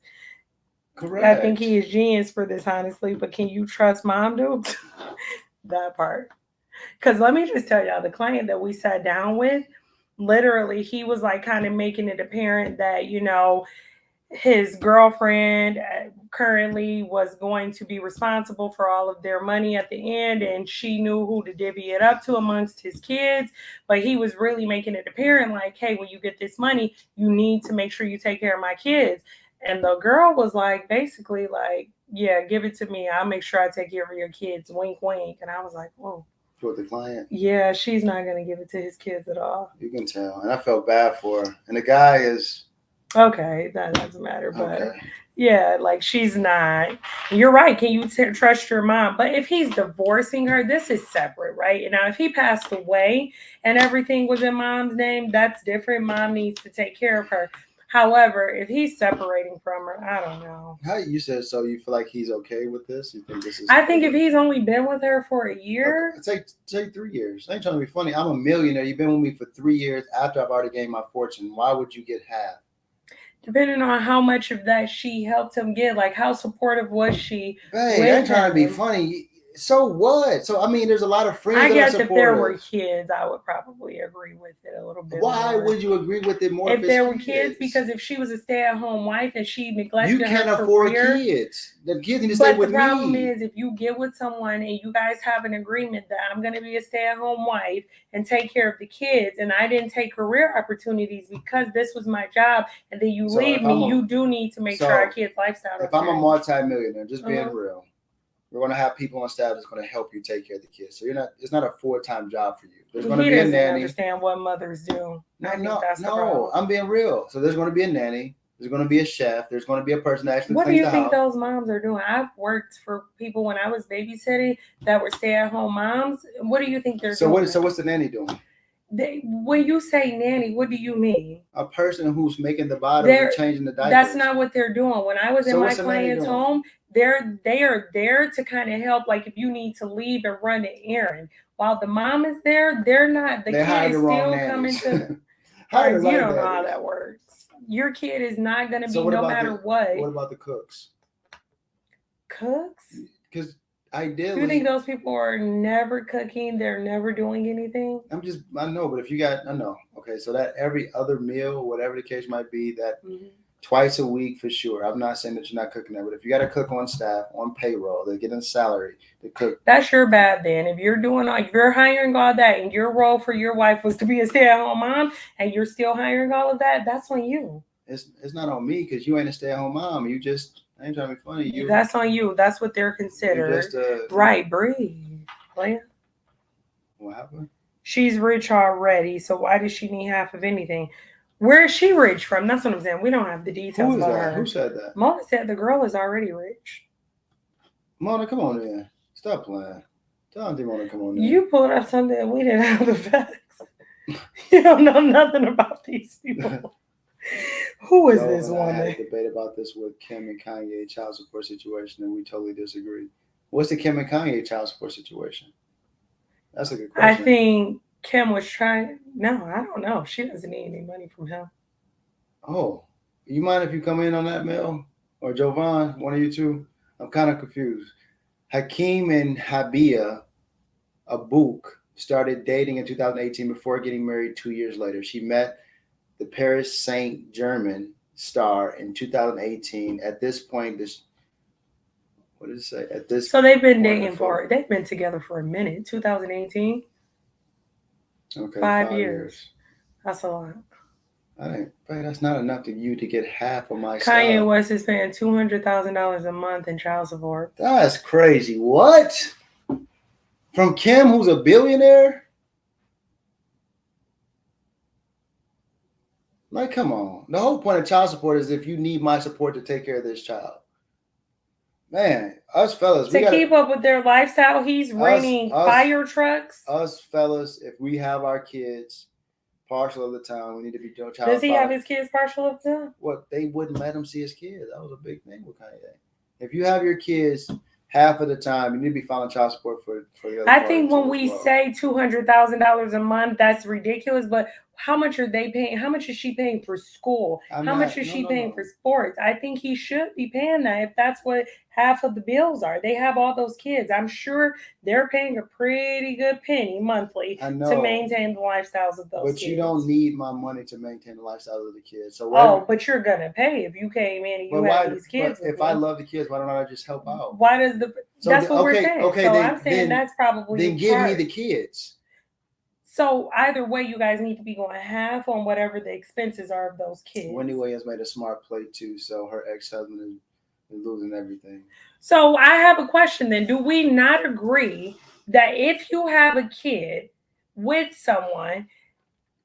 Correct. I think he is genius for this, honestly. But can you trust mom, dude? That part. Because let me just tell y'all, the client that we sat down with, literally, he was like kind of making it apparent that, you know, his girlfriend currently was going to be responsible for all of their money at the end, and she knew who to divvy it up to amongst his kids. But he was really making it apparent like, hey, when you get this money, you need to make sure you take care of my kids. And the girl was like, basically like, yeah, give it to me. I'll make sure I take care of your kids. Wink, wink. And I was like, whoa. For the client? Yeah, she's not going to give it to his kids at all. You can tell. And I felt bad for her. And the guy is... Okay, that doesn't matter, but yeah, like she's not. You're right. Can you trust your mom? But if he's divorcing her, this is separate, right? And now, if he passed away and everything was in mom's name, that's different. Mom needs to take care of her. However, if he's separating from her, I don't know. How you said so? You feel like he's okay with this? You think this is? I think if he's only been with her for a year, take 3 years. I ain't trying to be funny. I'm a millionaire. You've been with me for 3 years after I've already gained my fortune. Why would you get half? Depending on how much of that she helped him get, like how supportive was she? Babe, I ain't trying to be funny. So what? So I mean, there's a lot of friends. I guess if there were kids, I would probably agree with it a little bit. Why would you agree with it more? If there were kids, because if she was a stay-at-home wife and she neglected her career, you can't afford kids. The kids need to stay with me. But the problem is, if you get with someone and you guys have an agreement that I'm going to be a stay-at-home wife and take care of the kids, and I didn't take career opportunities because this was my job, and then you leave me, you do need to make sure our kids' lifestyle. If I'm a multi-millionaire, just being real. We're going to have people on staff that's going to help you take care of the kids. So it's not a full-time job for you. There's going to be a nanny. Understand what mothers do. No, I'm being real. So there's going to be a nanny. There's going to be a chef. There's going to be a person that actually cleans the house. What do you think those moms are doing? I've worked for people when I was babysitting that were stay-at-home moms. What do you think they're doing? So what's the nanny doing? When you say nanny, what do you mean? A person who's making the bottles and changing the diapers. That's not what they're doing. When I was in my client's home, they are there to kind of help. Like if you need to leave and run an errand, while the mom is there, they're not. The kid is still coming to. You don't know how that works. Your kid is not going to be no matter what. What about the cooks? Cooks? Because ideally, you think those people are never cooking? They're never doing anything? I know, but if you got, I know. Okay, so that every other meal, whatever the case might be, that twice a week for sure. I'm not saying that you're not cooking that, but if you got to cook on staff, on payroll, they're getting a salary to cook. That's your bad then. If you're hiring all that and your role for your wife was to be a stay-at-home mom and you're still hiring all of that, that's on you. It's not on me because you ain't a stay-at-home mom. You just... I ain't trying to be funny. That's on you. That's what they're considered. Right, breathe. What happened? She's rich already, so why does she need half of anything? Where is she rich from? That's what I'm saying. We don't have the details about her. Who said that? Mona said the girl is already rich. Mona, come on in. Stop playing. Tell Auntie Mona, come on in. You pulled up something and we didn't have the facts. You don't know nothing about these people. Who is this woman? I had a debate about this with Kim and Kanye child support situation, and we totally disagree. What's the Kim and Kanye child support situation? That's a good question. I think Kim was trying. No, I don't know. She doesn't need any money from him. Oh, you mind if you come in on that, Mel or Jovan, one of you two? I'm kind of confused. Hakeem and Habia Abouk started dating in 2018 before getting married 2 years later. She met the Paris Saint-Germain star in 2018. At this point, what did it say? At this. So they've been they've been together for a minute. 2018. Okay. 5 years. That's a lot. That's not enough to get half of my stuff. Kanye West is paying $200,000 a month in child support. That's crazy. What? From Kim, who's a billionaire? Like, come on. The whole point of child support is if you need my support to take care of this child. Man, us fellas. To keep up with their lifestyle, he's renting fire trucks. Us fellas, if we have our kids partial of the time, we need to be doing child. Does he have his kids partial of the time? What, they wouldn't let him see his kids. That was a big thing with Kanye. If you have your kids half of the time, you need to be filing child support for the other. I think when we say $200,000 a month, that's ridiculous. But how much are they paying? How much is she paying for school? How much is she paying for sports? I think he should be paying that if that's what half of the bills are. They have all those kids. I'm sure they're paying a pretty good penny monthly to maintain the lifestyles of those kids. But you don't need my money to maintain the lifestyle of the kids. So but you're gonna pay if you came in and you have these kids. But if I love the kids, why don't I just help out? Why does that's what we're saying. Okay, so I'm saying that's probably then give me the kids. So either way, you guys need to be going half on whatever the expenses are of those kids. Wendy Williams made a smart play too, so her ex-husband is losing everything. So I have a question then. Do we not agree that if you have a kid with someone,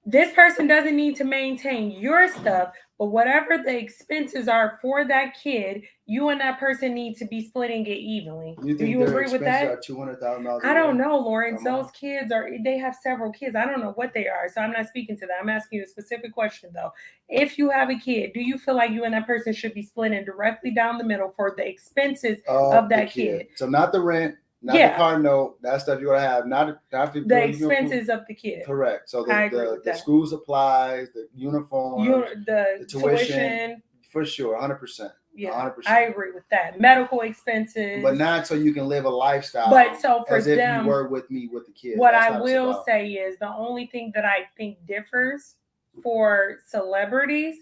this person doesn't need to maintain your stuff, but whatever the expenses are for that kid, you and that person need to be splitting it evenly. Do you agree with that? Are $200,000. I don't know, Lawrence. Those kids they have several kids. I don't know what they are, so I'm not speaking to that. I'm asking you a specific question though. If you have a kid, do you feel like you and that person should be splitting directly down the middle for the expenses of that kid? So not the rent. Not the car note, that stuff you're gonna have. Not the expenses of the kid. Correct. So the school supplies, the uniform, the tuition, for sure, 100%. Yeah, 100%. I agree with that. Medical expenses, but not so you can live a lifestyle. But so for as them, if you were with me with the kids. What I will say is the only thing that I think differs for celebrities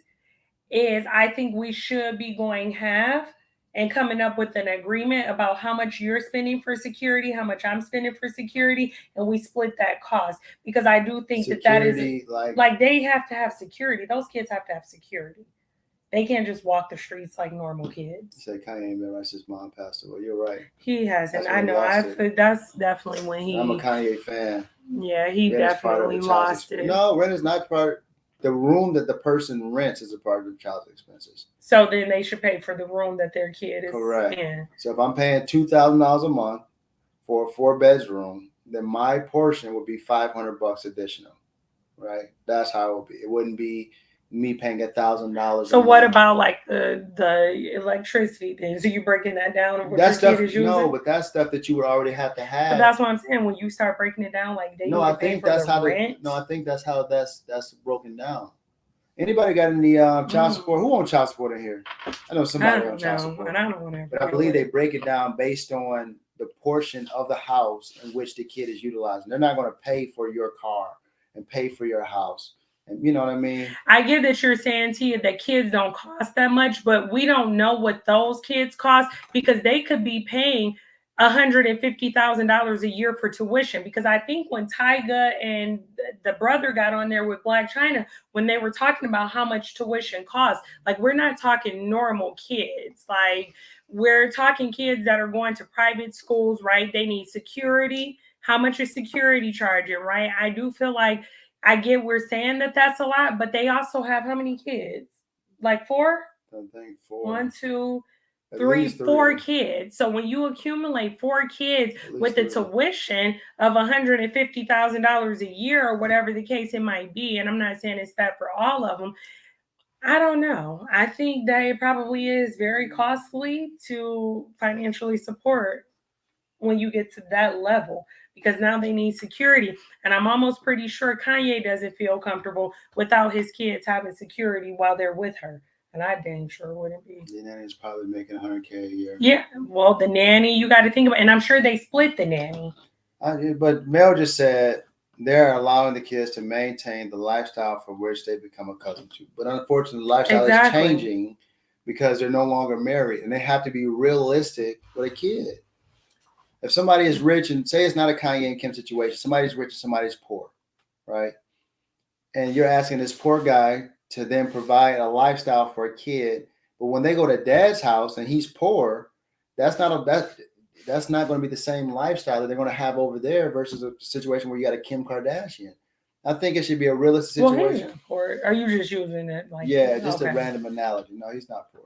is I think we should be going half and coming up with an agreement about how much you're spending for security, how much I'm spending for security, and we split that cost. Because I do think that is like they have to have security. Those kids have to have security. They can't just walk the streets like normal kids. You say Kanye ain't been right since mom passed away. You're right. He hasn't. I know. That's definitely when he. I'm a Kanye fan. Yeah, he definitely lost it. No, rent is not part. The room that the person rents is a part of the child's expenses. So then they should pay for the room that their kid is in. So if I'm paying $2,000 a month for a 4-bedroom, then my portion would be $500 additional, right? That's how it would be. It wouldn't be me paying $1,000. So what about like the electricity thing? So you breaking that down of what your kid is using? No, but that's stuff that you would already have to have. But that's what I'm saying. When you start breaking it down, like I think that's how that's broken down. Anybody got any child support? Who on child support in here? I know somebody on child support. I don't want to. But I believe they break it down based on the portion of the house in which the kid is utilizing. They're not going to pay for your car and pay for your house. And you know what I mean? I get that you're saying, Tia, that kids don't cost that much, but we don't know what those kids cost because they could be paying $150,000 a year for tuition. Because I think when Tyga and the brother got on there with Black China, when they were talking about how much tuition costs, like we're not talking normal kids. Like we're talking kids that are going to private schools, right? They need security. How much is security charging, right? I do feel like I get we're saying that that's a lot, but they also have how many kids? Like 4? I think 4. 1, 2, 3, 4 kids. So when you accumulate 4 kids with the tuition of $150,000 a year or whatever the case it might be, and I'm not saying it's that for all of them, I don't know. I think that it probably is very costly to financially support when you get to that level because now they need security. And I'm almost pretty sure Kanye doesn't feel comfortable without his kids having security while they're with her. And I dang sure wouldn't be. The nanny's probably making $100K a year. Yeah, well, the nanny, you got to think about, and I'm sure they split the nanny. But Mel just said they're allowing the kids to maintain the lifestyle for which they become accustomed to. But unfortunately, the lifestyle is changing because they're no longer married, and they have to be realistic with a kid. If somebody is rich, and say it's not a Kanye and Kim situation, somebody's rich and somebody's poor, right? And you're asking this poor guy to then provide a lifestyle for a kid, but when they go to dad's house and he's poor, that's not going to be the same lifestyle that they're going to have over there versus a situation where you got a Kim Kardashian. I think it should be a realistic situation. Well, he's not poor. Are you just using it like? Yeah, just a random analogy. No, he's not poor.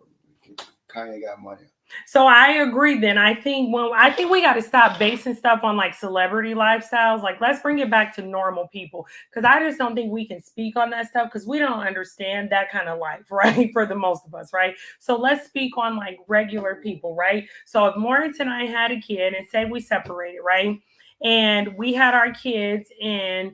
Kanye got money. So I agree. Then I think we got to stop basing stuff on like celebrity lifestyles. Like, let's bring it back to normal people, because I just don't think we can speak on that stuff because we don't understand that kind of life, right? For the most of us, right? So let's speak on like regular people, right? So if Lawrence and I had a kid, and say we separated, right, and we had our kids in,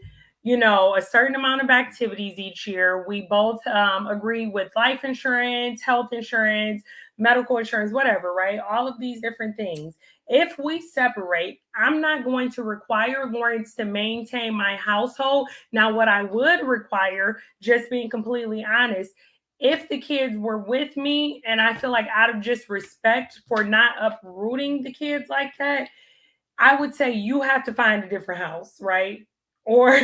a certain amount of activities each year, we both agree with life insurance, health insurance, medical insurance, whatever, right? All of these different things. If we separate, I'm not going to require Lawrence to maintain my household. Now, what I would require, just being completely honest, if the kids were with me, and I feel like out of just respect for not uprooting the kids like that, I would say you have to find a different house, right? Or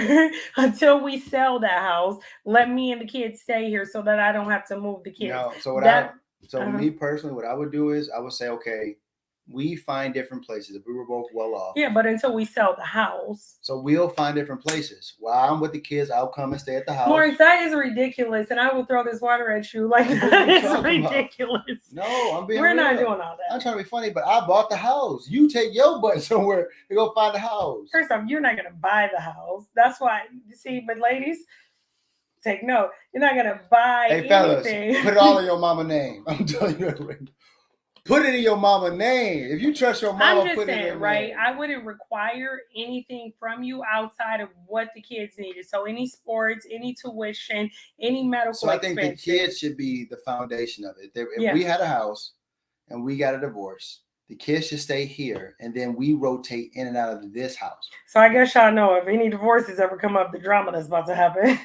until we sell that house, let me and the kids stay here so that I don't have to move the kids. No, so me personally, what I would do is I would say, okay, we find different places if we were both well off. Yeah, but until we sell the house. So we'll find different places. While I'm with the kids, I'll come and stay at the house. Lawrence, that is ridiculous, and I will throw this water at you. Like, that is ridiculous. No, I'm being We're real. not doing all that. I'm trying to be funny, but I bought the house. You take your butt somewhere to go find the house. First off, you're not going to buy the house. That's why, you see, but ladies, take note. You're not going to buy anything. Hey, fellas, put it all in your mama name. I'm telling you right. Put it in your mama name. If you trust your mama, I'm just put saying, it in right? name. I wouldn't require anything from you outside of what the kids needed. So any sports, any tuition, any medical So I think expenses. the kids should be the foundation of it. If we had a house and we got a divorce, the kids should stay here, and then we rotate in and out of this house. So I guess y'all know if any divorces ever come up, the drama that's about to happen.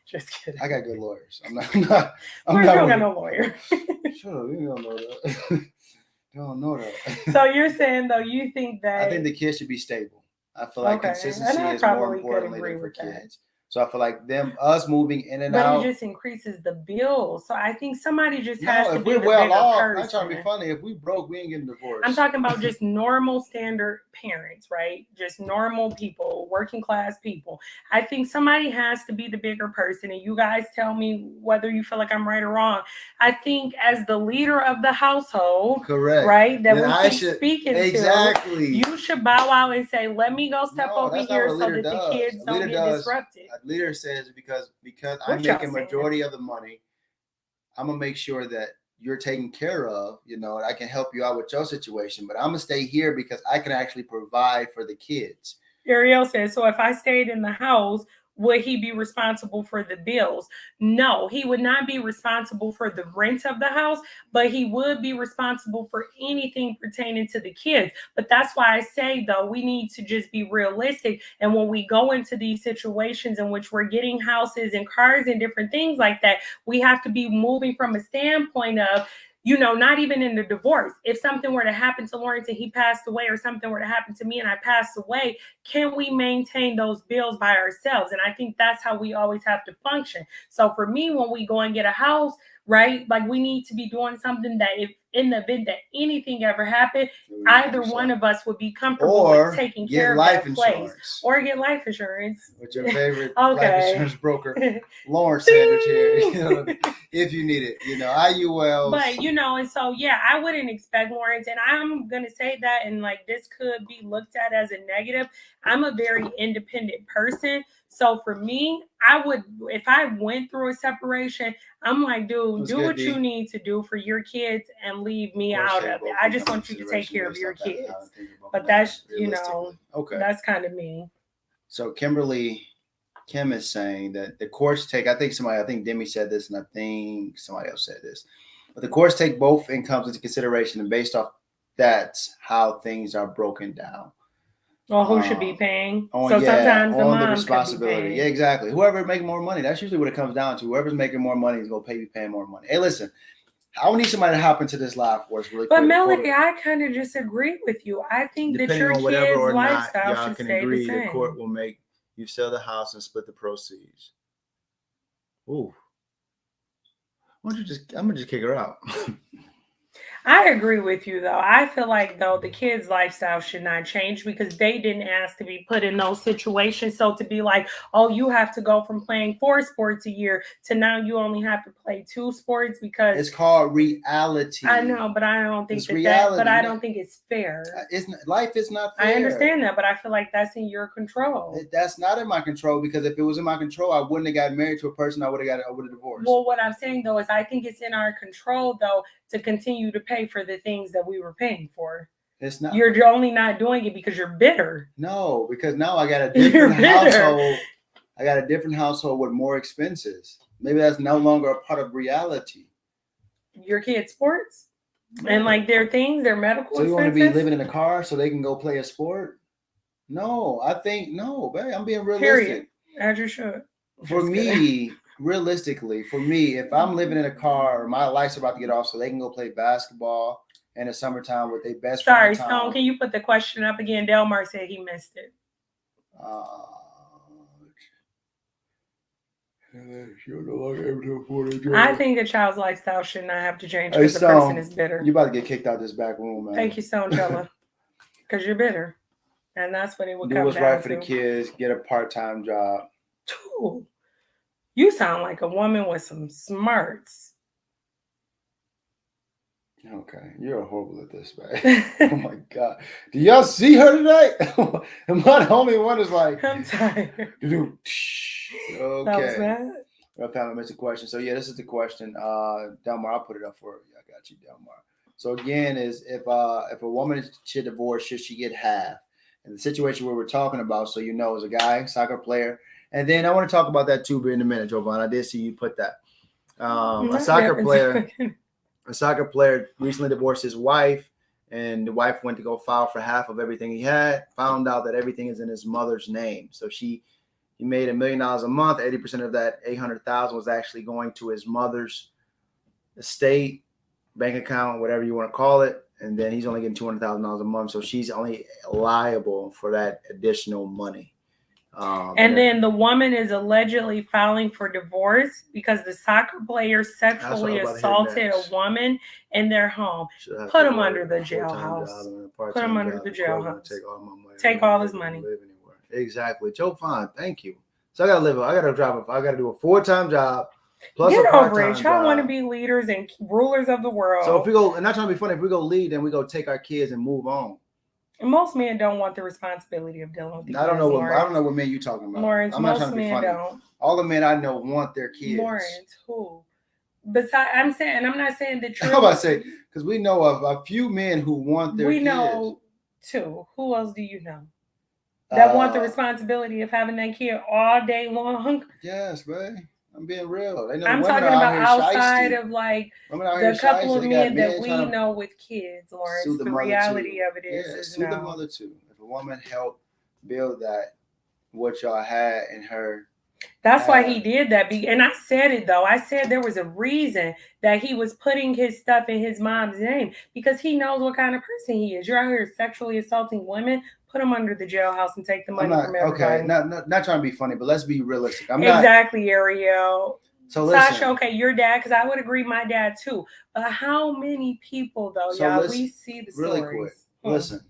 Just kidding. I got good lawyers. I'm not got no lawyer. Shut up. You don't know that. You don't know that. So you're saying, though, you think that... I think the kids should be stable. I feel like consistency is more important than for kids. So I feel like us moving in and out. But it just increases the bill. So I think somebody just has to be the if we're well off, person. I'm trying to be funny. If we broke, we ain't getting divorced. I'm talking about just normal standard parents, right? Just normal people, working class people. I think somebody has to be the bigger person. And you guys tell me whether you feel like I'm right or wrong. I think as the leader of the household, correct, right? That then we keep speaking exactly. to, you should bow out and say, let me go step over here so that the kids don't get disrupted. A leader says because I'm making majority of the money, I'm gonna make sure that you're taken care of, and I can help you out with your situation, but I'm gonna stay here because I can actually provide for the kids. Ariel says, so if I stayed in the house, would he be responsible for the bills? No, he would not be responsible for the rent of the house, but he would be responsible for anything pertaining to the kids. But that's why I say, though, we need to just be realistic. And when we go into these situations in which we're getting houses and cars and different things like that, we have to be moving from a standpoint of, not even in the divorce. If something were to happen to Lawrence and he passed away, or something were to happen to me and I passed away, can we maintain those bills by ourselves? And I think that's how we always have to function. So for me, when we go and get a house, right, like we need to be doing something that if in the event that anything ever happened, either one of us would be comfortable with taking care of that place. Or get life insurance. With your favorite life insurance broker, Lawrence Sanders here, if you need it, IUL. But, and so, I wouldn't expect Lawrence, and I'm going to say that, and like this could be looked at as a negative. I'm a very independent person. So for me, if I went through a separation, I'm like, dude, do what you need to do for your kids and leave me out of it. I just want you to take care of your kids. But that's, that's kind of me. So Kim is saying that the courts take, I think Demi said this, and I think somebody else said this, but the courts take both incomes into consideration, and based off that's how things are broken down. Well, who should be paying? Sometimes the mom responsibility. Could be paying. Yeah, exactly. Whoever making more money, that's usually what it comes down to. Whoever's making more money is going to be paying more money. Hey, listen, I need somebody to hop into this live for us really quick. But Melody, I kind of disagree with you. I think that your kids' lifestyle should stay the same. The court will make you sell the house and split the proceeds. Ooh. Why don't you just? I'm gonna just kick her out. I agree with you, though. I feel like, though, the kids' lifestyle should not change because they didn't ask to be put in those situations. So to be like, oh, you have to go from playing 4 sports a year to now you only have to play 2 sports because it's called reality. I know, but I don't think I don't think it's fair. Life is not fair. I understand that, but I feel like that's in your control. That's not in my control because if it was in my control, I wouldn't have got married to a person. I would have divorced. Well, what I'm saying though is I think it's in our control though to continue to pay for the things that we were paying for. It's not. You're only not doing it because you're bitter. No, because now I got a different household. I got a different household with more expenses. Maybe that's no longer a part of reality. Your kids' sports and like their things, their medical. So you want to be living in a car so they can go play a sport? No, I think no, babe. I'm being realistic. Period. As you should. For me, realistically, if I'm living in a car, my lights are about to get off, so they can go play basketball in the summertime with their best friend. Sorry, Stone, can you put the question up again? Delmar said he missed it. I think a child's lifestyle should not have to change because the person is bitter. You about to get kicked out this back room, man. Thank you, Stone, because you're bitter. And that's what it would come down to. Do what's right for the kids. Get a part-time job. Ooh, you sound like a woman with some smarts. Okay, you're horrible at this, man. Oh my God, do y'all see her tonight? Am I the only one that's like? I'm tired. Okay. That was bad. I found I missed a question. So yeah, this is the question. Delmar, I'll put it up for you. I got you, Delmar. So again, is if a woman should divorce, should she get half? And the situation where we're talking about, so you know, is a guy, soccer player. And then I want to talk about that too in a minute, Jovan. I did see you put that. A soccer player recently divorced his wife, and the wife went to go file for half of everything he had, found out that everything is in his mother's name. So he made $1 million a month. 80% of that $800,000 was actually going to his mother's estate, bank account, whatever you want to call it. And then he's only getting $200,000 a month. So she's only liable for that additional money. And then the woman is allegedly filing for divorce because the soccer player sexually assaulted a woman in their home. Put him under the jailhouse. Put him under the jailhouse. Take all his money. Exactly. Joe Fine. Thank you. So I got to do a full-time job. Plus get over it. Y'all want to be leaders and rulers of the world. So if we go, and not trying to be funny, if we go lead, then we go take our kids and move on. And most men don't want the responsibility of dealing with the kids. I don't know what men you talking about. Lawrence, I'm not trying to be funny. Don't. All the men I know want their kids. Lawrence, who? Besides, I'm not saying the truth. How about I say, because we know of a few men who want their kids. We know 2. Who else do you know? That want the responsibility of having that kid all day long? Yes, babe. I'm being real. I'm talking about outside of like the couple of men that we know with kids, Lawrence. The reality of it is sue the mother too. If a woman helped build that, what y'all had in her. That's why he did that. And I said it though. I said there was a reason that he was putting his stuff in his mom's name because he knows what kind of person he is. You're out here sexually assaulting women. Put him under the jailhouse and take the money from everybody. Okay, not trying to be funny, but let's be realistic. Exactly, Ariel. So listen, Sasha, okay, your dad, because I would agree, my dad too. But how many people though, y'all? We see the stories. Really quick, listen.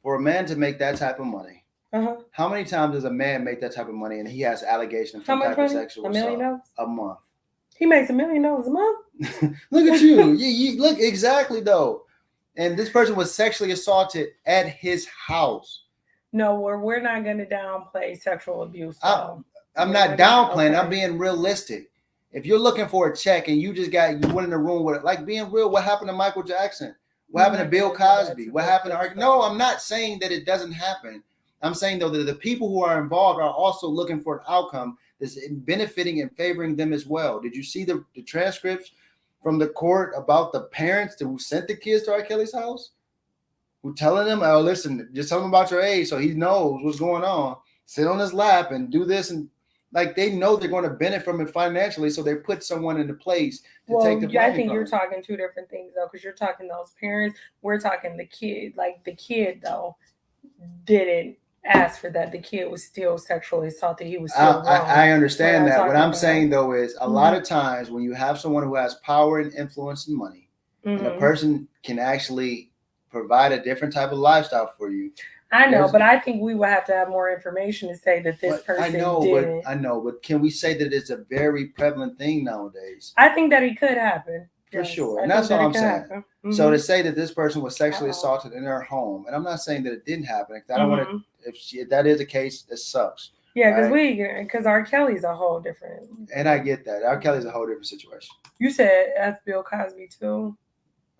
For a man to make that type of money, how many times does a man make that type of money and he has allegations of some type of sexual assault? $1 million a month. He makes $1 million a month. Look at you. You look exactly though. And this person was sexually assaulted at his house. No, we're not going to downplay sexual abuse. I'm not downplaying. I'm being realistic. If you're looking for a check and you went in the room with it, like being real, what happened to Michael Jackson? What happened to Bill Cosby? What happened to No, I'm not saying that it doesn't happen. I'm saying though that the people who are involved are also looking for an outcome that's benefiting and favoring them as well. Did you see the transcripts from the court about the parents who sent the kids to R. Kelly's house? Who telling them, oh, listen, just tell him about your age so he knows what's going on. Sit on his lap and do this. And Like they know they're going to benefit from it financially, so they put someone into place to take the blame. I think you're talking two different things though, because you're talking those parents. We're talking the kid. Like the kid though didn't ask for that. The kid was still sexually assaulted. He was still wrong. I understand that. What I'm saying though is a lot of times when you have someone who has power and influence and money, and a person can actually provide a different type of lifestyle for you. I know, but I think we would have to have more information to say that this person didn't. I know, but can we say that it's a very prevalent thing nowadays? I think that it could happen. For sure. And that's what I'm saying. So to say that this person was sexually assaulted in their home, and I'm not saying that it didn't happen. I don't want to, if that is the case, it sucks. Yeah, because R. Kelly's a whole different. And I get that. R. Kelly's a whole different situation. You said F. Bill Cosby too.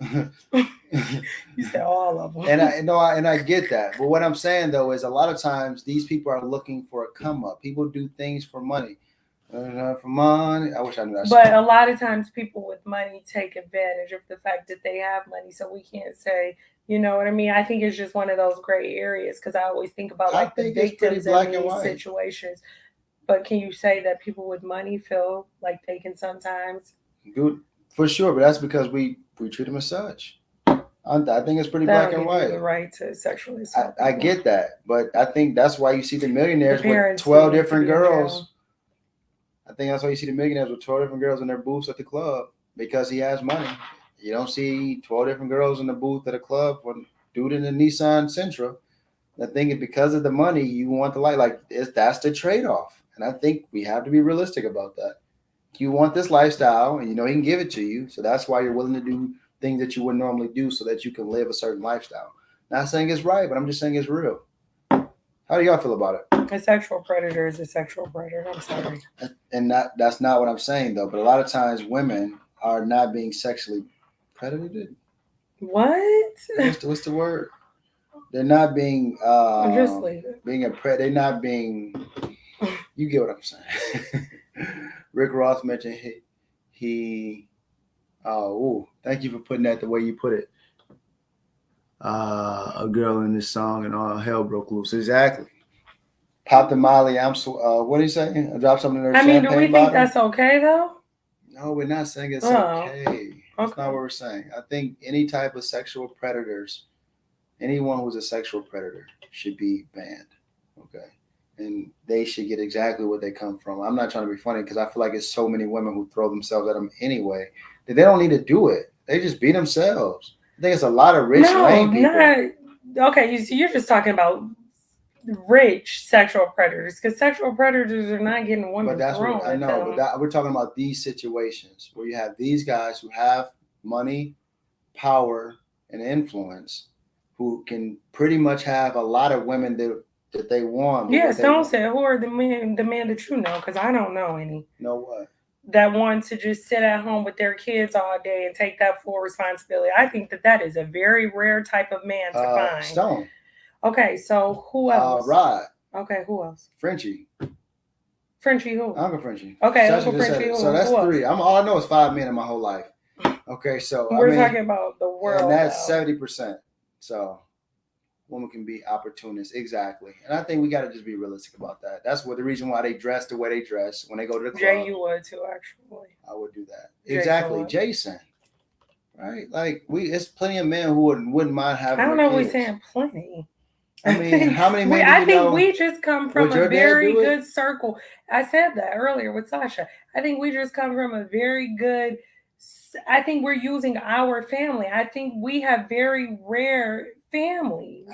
You said all of them. And I get that. But what I'm saying though is a lot of times these people are looking for a come up. People do things for money. For money. I wish I knew that. But a lot of times people with money take advantage of the fact that they have money. So we can't say, you know what I mean? I think it's just one of those gray areas because I always think about like the victims in these situations. But can you say that people with money feel like they can sometimes? Good, for sure. But that's because we treat them as such. I think it's pretty black and white. The right to sexually assault. I get that. But I think that's why you see the millionaires with 12 different girls. I think that's why you see the millionaires with 12 different girls in their booths at the club because he has money. You don't see 12 different girls in the booth at a club with dude in the Nissan Sentra. I think it's because of the money you want the life. Like that's the trade-off. And I think we have to be realistic about that. You want this lifestyle and you know he can give it to you. So that's why you're willing to do things that you wouldn't normally do so that you can live a certain lifestyle. Not saying it's right, but I'm just saying it's real. How do y'all feel about it? A sexual predator is a sexual predator. I'm sorry. And that's not what I'm saying, though. But a lot of times women are not being sexually predated. What? What's the word? They're not being just leave it. Being a they're not being. You get what I'm saying. Rick Ross mentioned he thank you for putting that the way you put it. A girl in this song and all hell broke loose. Exactly. Pop the Molly. I'm so. What do you say? Drop something in her champagne do we think that's okay though? No, we're not saying it's okay. That's not what we're saying. I think any type of sexual predators, anyone who's a sexual predator should be banned. Okay. And they should get exactly what they come from. I'm not trying to be funny because I feel like it's so many women who throw themselves at them anyway that they don't need to do it. They just be themselves. I think it's a lot of rich lame people. Okay, you're just talking about rich sexual predators because sexual predators are not getting women. But that's what I know. But we're talking about these situations where you have these guys who have money, power, and influence who can pretty much have a lot of women that they want. Yes, don't say who are the men that you know because I don't know any. Know what? That want to just sit at home with their kids all day and take that full responsibility. I think that is a very rare type of man to find. Stone. Okay, so who else? Rod. Okay, who else? Frenchie. Frenchie who? Uncle Frenchie. Okay, Uncle Frenchie who? So that's three. All I know is 5 men in my whole life. Okay, so we're talking about the world. And that's 70%. So women can be opportunists, exactly. And I think we got to just be realistic about that. That's the reason why they dress the way they dress when they go to the club. Jay, you would too, actually. I would do that. Exactly, Jason. Right? Like it's plenty of men who wouldn't mind having. I don't know if we're saying plenty. I mean, how many men? I think we just come from a very good circle. I said that earlier with Sasha. I think we just come from a very good. I think we're using our family. I think we have very rare families.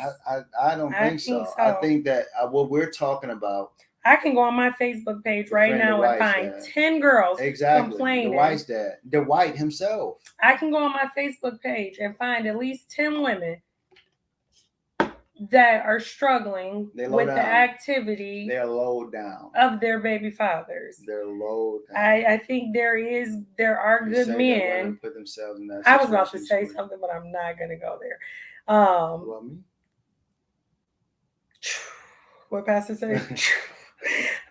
I don't think so. I think that what we're talking about. I can go on my Facebook page right now and find 10 girls complaining. The White's dad, the White himself. I can go on my Facebook page and find at least 10 women that are struggling with the activity. They're low down of their baby fathers. They're low down. I think there are good men. Put themselves in that I was about to say something, but I'm not going to go there. What me? What Pastor say?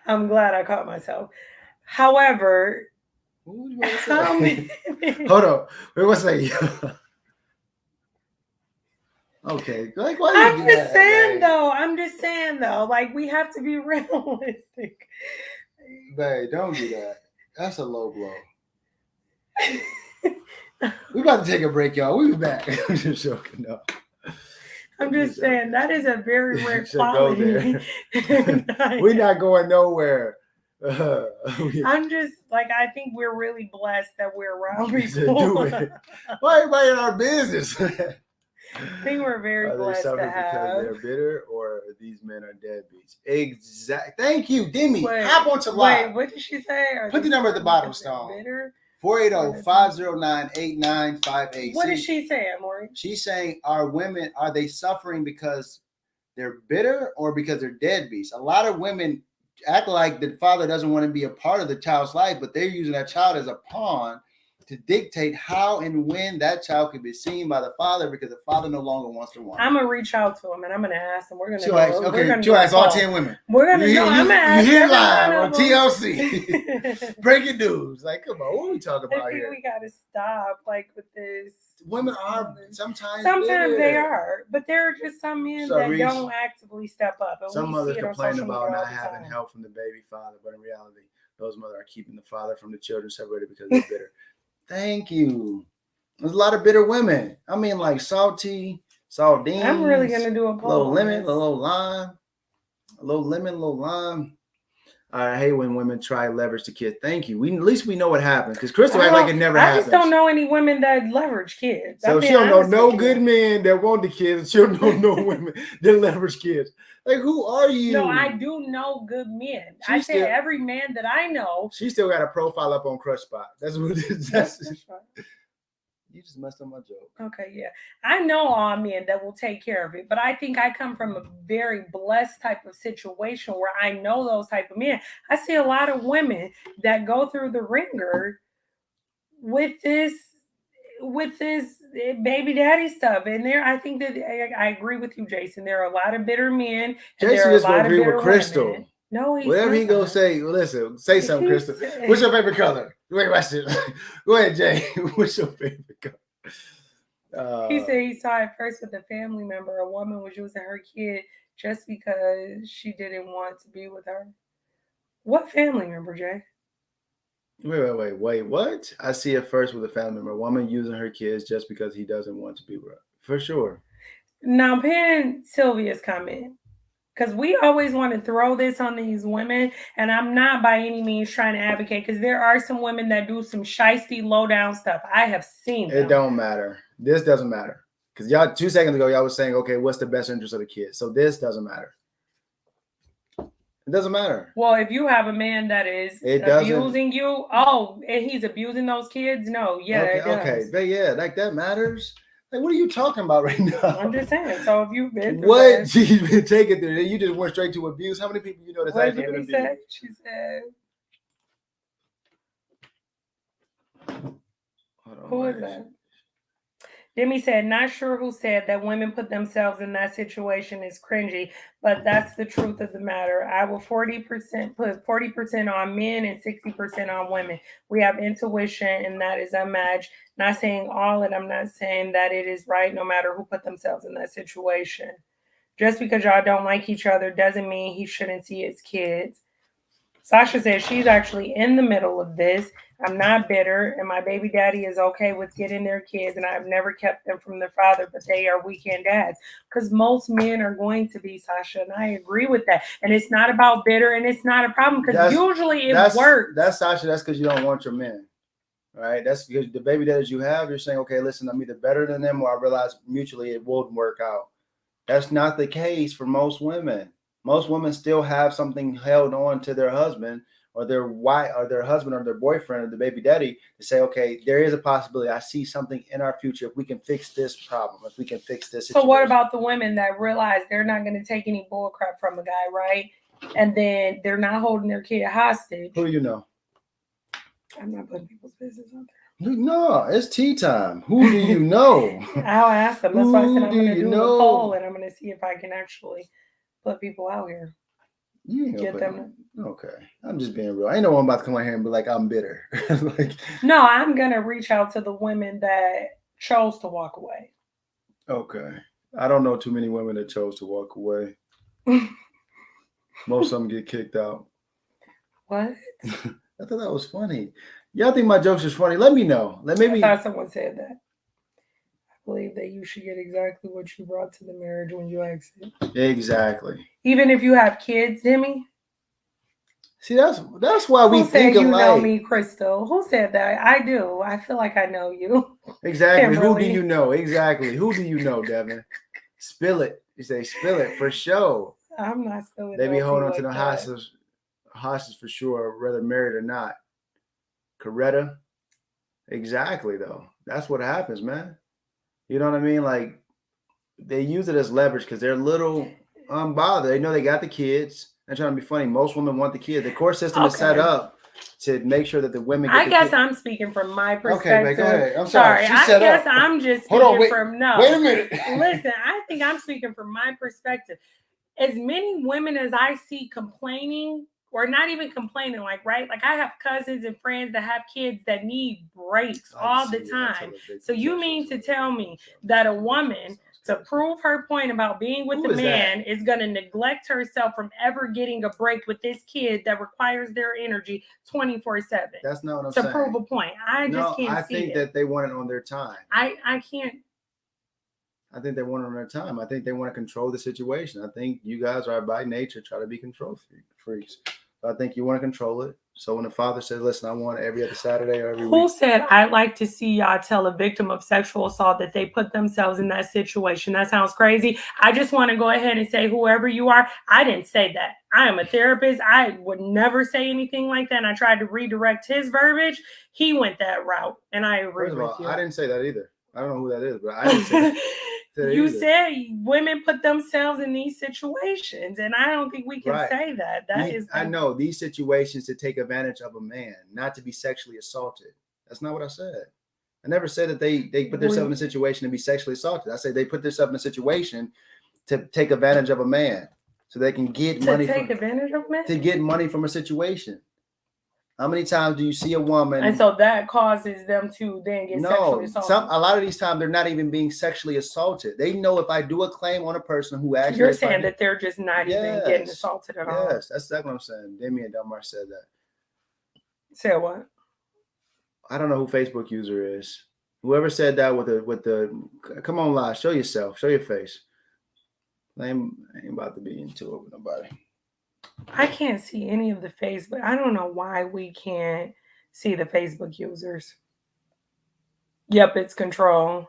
I'm glad I caught myself. However, hold on. Wait, what's that? Okay. Like, why I'm just saying though. Like, we have to be realistic. Babe, don't do that. That's a low blow. We about to take a break, y'all. We'll be back. I'm just joking. No. I'm just saying that is a very rare Should go quality. there. We're not going nowhere. I'm just like, I think we're really blessed that we're around people. Why everybody in our business? I think we're very blessed to have. Because they're bitter, or these men are deadbeats. Exact. Thank you, Demi. Hop onto live. Wait, what did she say? Put the number at the bottom, Stone. Bitter. 480-509-8958. What is she saying, Maury? She's saying, are they suffering because they're bitter or because they're deadbeats? A lot of women act like the father doesn't want to be a part of the child's life, but they're using that child as a pawn to dictate how and when that child can be seen by the father, because the father no longer wants to want. I'm gonna reach out to him and I'm gonna ask him. We're gonna she'll ask all 10 women. We're gonna I'm gonna ask. You hear live on TLC. Breaking news. Like, come on, what are we talking about here? We gotta stop with this. Women are sometimes they are, but there are just some men that don't actively step up. And some mothers complain about not having help from the baby father, but in reality, those mothers are keeping the father from the children separated because they're bitter. Thank you. There's a lot of bitter women. I mean, like saltines. I'm really gonna do a poll. A little lemon, a little lime. A little lemon, a little lime. I hate when women try leverage the kid. Thank you. At least we know what happens, because Crystal act like it never happens. I just don't know any women that leverage kids. So she don't know no good men that want the kids. She don't know no women that leverage kids. Like, who are you? No, I do know good men. I say every man that I know. She still got a profile up on Crush Spot. That's what it is. You just messed up my joke. Okay, yeah. I know all men that will take care of it, but I think I come from a very blessed type of situation where I know those type of men. I see a lot of women that go through the ringer with this baby daddy stuff. And I think that I agree with you, Jason. There are a lot of bitter men. Jason just gonna agree with Crystal. Women. No, he's whatever not. he gonna say. Listen, say something, Crystal. What's your favorite color? Wait, watch it. Go ahead, Jay. What's your favorite color? He said he saw it first with a family member. A woman was using her kid just because she didn't want to be with her. What family member, Jay? Wait, what? I see it first with a family member. A woman using her kids just because he doesn't want to be with her. For sure. Now, pen Sylvia's comment. Because we always want to throw this on these women, and I'm not by any means trying to advocate, because there are some women that do some shiesty, low-down stuff. I have seen them. It don't matter. This doesn't matter. Because y'all, 2 seconds ago, y'all was saying, okay, what's the best interest of the kid? So this doesn't matter. It doesn't matter. Well, if you have a man that is abusing you, and he's abusing those kids, no, yeah, it does. Okay, but yeah, like that matters. Like, what are you talking about right now? I'm just saying. So if you've been through what she's been taken through, you just went straight to abuse. How many people you know that's actually been abused? She said, "Who is that?" Demi said, "Not sure who said that women put themselves in that situation is cringy, but that's the truth of the matter. I will 40% put 40% on men and 60% on women. We have intuition, and that is unmatched. Not saying all, and I'm not saying that it is right no matter who put themselves in that situation. Just because y'all don't like each other doesn't mean he shouldn't see his kids." Sasha says she's actually in the middle of this. I'm not bitter, and my baby daddy is okay with getting their kids, and I've never kept them from their father, but they are weekend dads. Because most men are going to be, Sasha, and I agree with that. And it's not about bitter, and it's not a problem, because usually it works. That's, Sasha, that's because you don't want your men, right? That's because the baby daddies you have, you're saying, okay, listen, I'm either better than them, or I realize mutually it won't work out. That's not the case for most women. Most women still have something held on to their husband or their wife or their husband or their boyfriend or the baby daddy to say, okay, there is a possibility. I see something in our future. If we can fix this problem, if we can fix this situation. So what about the women that realize they're not going to take any bull crap from a guy, right? And then they're not holding their kid hostage. Who do you know? I'm not putting people's business out there. No, it's tea time. Who do you know? I'll ask them. That's why I said I'm going to do a poll, and I'm going to see if I can actually put people out here. You ain't get them. Okay, I'm just being real. I ain't no one about to come out here and be like, I'm bitter. No, I'm gonna reach out to the women that chose to walk away. Okay, I don't know too many women that chose to walk away. Most of them get kicked out. What? I thought that was funny. Y'all think my jokes is funny? Let me know. I thought someone said that. I believe that you should get exactly what you brought to the marriage when you exit. Exactly. Even if you have kids, Demi. See, that's why we think alike. You know me, Crystal. Who said that? I do. I feel like I know you. Exactly. Kimberly. Who do you know? Exactly. Who do you know, Devin? Spill it. You say spill it for sure. I'm not spilling. They be holding on to the hostage for sure, whether married or not. Coretta. Exactly, though. That's what happens, man. You know what I mean? Like, they use it as leverage because they're a little unbothered. They know they got the kids. They're trying to be funny. Most women want the kids. The court system is set up to make sure that the women get I guess I'm speaking from my perspective. Okay, babe, go ahead. I'm sorry. I guess I'm just speaking from no. Wait a minute. Listen, I think I'm speaking from my perspective. As many women as I see complaining, or not even complaining, like, right? Like, I have cousins and friends that have kids that need breaks all the time. So you mean to tell me that a woman, to prove her point about being with a man, is going to neglect herself from ever getting a break with this kid that requires their energy 24/7? That's not what I'm saying. To prove a point. I just can't see it. I think that they want it on their time. I can't. I think they want it on their time. I think they want to control the situation. I think you guys are by nature try to be control freaks. So I think you want to control it. So when the father says, listen, I want every other Saturday or every week. Who said I'd like to see y'all tell a victim of sexual assault that they put themselves in that situation? That sounds crazy. I just want to go ahead and say, whoever you are, I didn't say that. I am a therapist. I would never say anything like that. And I tried to redirect his verbiage. He went that route. And I agree with you. I didn't say that either. I don't know who that is, but I didn't say that. You said women put themselves in these situations, and I don't think we can say that. I know these situations to take advantage of a man, not to be sexually assaulted. That's not what I said. I never said that they put themselves in a situation to be sexually assaulted. I said they put themselves in a situation to take advantage of a man, so they can get money. To take advantage of a man? To get money from a situation. How many times do you see a woman? And so that causes them to then get sexually assaulted. A lot of these times they're not even being sexually assaulted. They know if I do a claim on a person who actually. You're saying that they're just not even getting assaulted at all. Yes, that's exactly what I'm saying. Demi and Delmar said that. Said what? I don't know who Facebook user is. Whoever said that with the come on live, show yourself, show your face. I ain't about to be into it with nobody. I can't see any of the Facebook. I don't know why we can't see the Facebook users. Yep, it's control.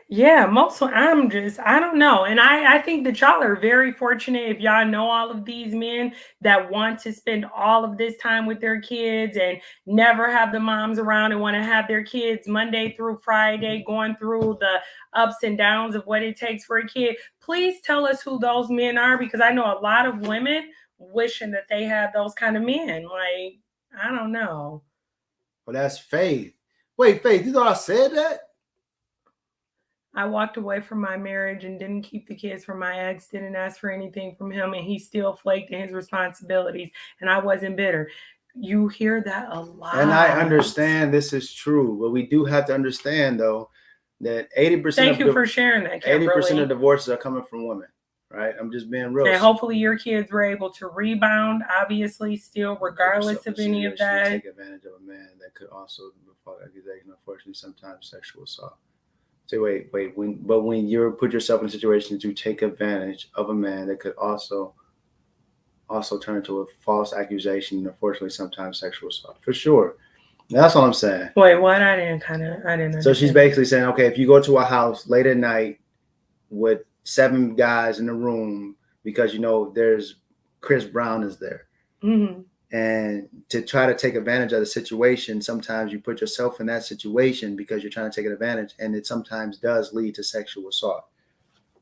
Yeah, I don't know. And I think that y'all are very fortunate if y'all know all of these men that want to spend all of this time with their kids and never have the moms around and want to have their kids Monday through Friday going through the ups and downs of what it takes for a kid. Please tell us who those men are, because I know a lot of women wishing that they had those kind of men. Like, I don't know. Well, that's Faith. Wait, Faith, you thought I said that? I walked away from my marriage and didn't keep the kids from my ex, didn't ask for anything from him, and he still flaked in his responsibilities, and I wasn't bitter. You hear that a lot. And I understand this is true, but we do have to understand, though, that 80%. Thank you for sharing that, Kimberly. 80% of divorces are coming from women, right? I'm just being real. And hopefully your kids were able to rebound, obviously, still, regardless of any of that. Take advantage of a man that could also fall accusation, unfortunately, sometimes sexual assault. So when you put yourself in a situation to take advantage of a man that could also turn into a false accusation, unfortunately, sometimes sexual assault, for sure. That's all I'm saying. Wait, what? I didn't understand. So she's basically saying, okay, if you go to a house late at night with 7 guys in the room because, there's Chris Brown is there. Mm-hmm. And to try to take advantage of the situation, sometimes you put yourself in that situation because you're trying to take an advantage, and it sometimes does lead to sexual assault.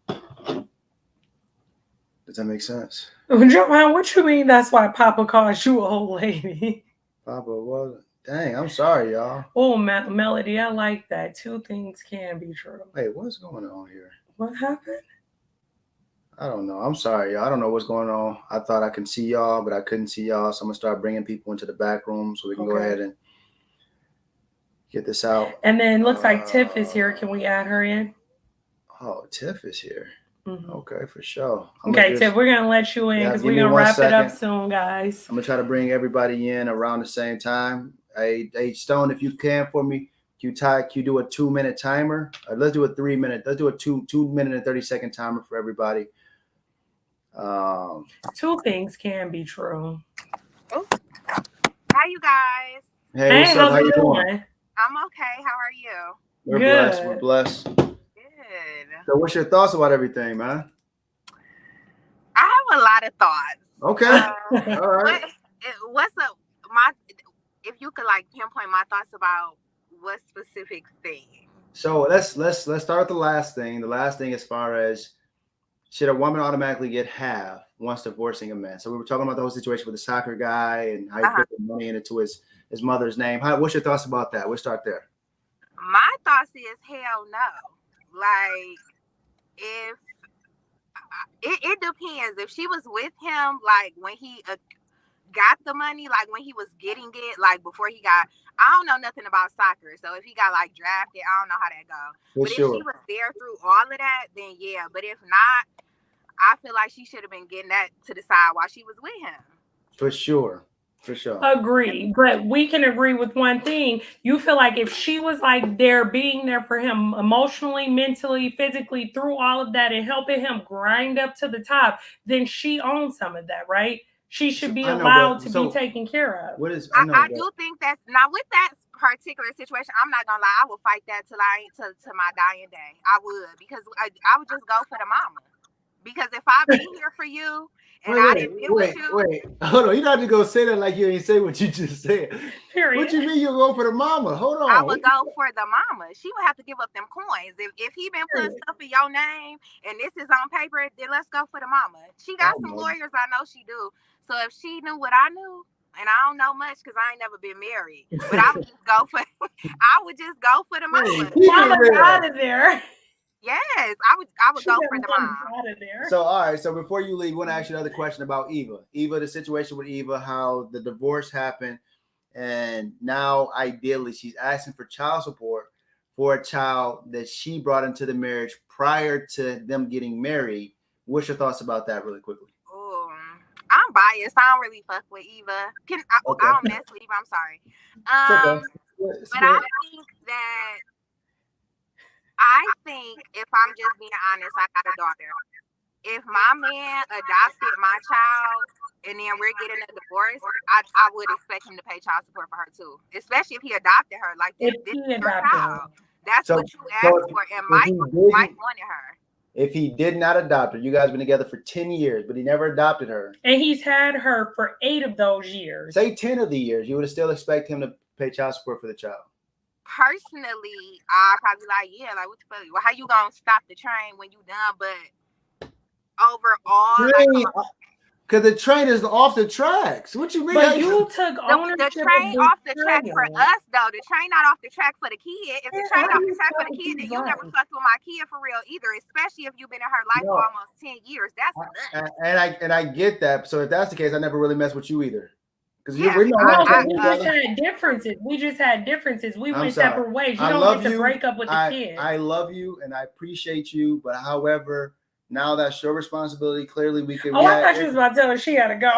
Does that make sense? Joanne, what you mean that's why Papa calls you a old lady? Papa, well, dang, I'm sorry, y'all. Oh, Melody, I like that. 2 things can be true. Hey, what's going on here? What happened? I don't know. I'm sorry, y'all. I don't know what's going on. I thought I could see y'all, but I couldn't see y'all. So I'm going to start bringing people into the back room so we can go ahead and get this out. And then it looks like Tiff is here. Can we add her in? Oh, Tiff is here. Mm-hmm. Okay, for sure. Okay, Tiff, we're gonna let you in because we're gonna wrap it up soon, guys. I'm gonna try to bring everybody in around the same time. Hey, Stone, if you can for me, can you do a 2-minute timer? Let's do a 3-minute. Let's do a 2 minute and 30-second timer for everybody. Two things can be true. Oh. Hi, you guys. Hey, what's up? How you doing? I'm okay. How are you? We're blessed. We're blessed. Good. So, what's your thoughts about everything, man? I have a lot of thoughts. Okay. All right. What's up? If you could pinpoint my thoughts about what specific thing. So let's start with the last thing. The last thing, as far as should a woman automatically get half once divorcing a man? So we were talking about the whole situation with the soccer guy and how he put the money into his mother's name. What's your thoughts about that? We'll start there. My thoughts is hell no. Like, if it depends. If she was with him, like when he got the money, like when he was getting it, like before he got, I don't know nothing about soccer. So if he got drafted, I don't know how that goes. But if she was there through all of that, then yeah. But if not, I feel like she should have been getting that to the side while she was with him. For sure. For sure. Agree. But we can agree with one thing. You feel like if she was being there for him emotionally, mentally, physically, through all of that and helping him grind up to the top, then she owns some of that, right? She should be allowed to be taken care of. I do think that's now with that particular situation. I'm not gonna lie, I would fight that till my dying day. I would, because I would just go for the mama. Because if I've been here for you and I didn't deal with you. Wait, hold on. You're not just gonna say that like you ain't say what you just said. Period. What you mean you go for the mama? Hold on. I would go for the mama. She would have to give up them coins. If he been putting stuff in your name and this is on paper, then let's go for the mama. She got some lawyers, I know she do. So if she knew what I knew, and I don't know much because I ain't never been married, but I would just go for the mama. Mama's out of there. Yes, I would go for the mom. So all right, so before you leave, I want to ask you another question about Eva. The situation with Eva, how the divorce happened, and now ideally she's asking for child support for a child that she brought into the marriage prior to them getting married. What's your thoughts about that, really quickly? I'm biased. I don't really fuck with Eva. I don't mess with Eva. I'm sorry. But I think if I'm just being honest, I got a daughter. If my man adopted my child and then we're getting a divorce, I would expect him to pay child support for her too. Especially if he adopted her. Like this is your child. That's what you asked for. And Mike wanted her. If he did not adopt her, you guys have been together for 10 years, but he never adopted her. And he's had her for 8 of those years. Say 10 of the years, you would have still expect him to pay child support for the child. Personally, I probably what the fuck? Well, how you gonna stop the train when you done? But overall, because the train is off the tracks. What you mean? But you took ownership. The train off the track for us, though. The train not off the track for the kid. If the train off the track for the kid, then you never fucked with my kid for real either. Especially if you've been in her life for almost 10 years. That's nuts. And I get that. So if that's the case, I never really messed with you either. Because we just had differences. We went separate ways. You don't get to break up with the kid. I love you and I appreciate you, but however, now that's your responsibility. Clearly, we can. I thought she was about to tell her she had to go.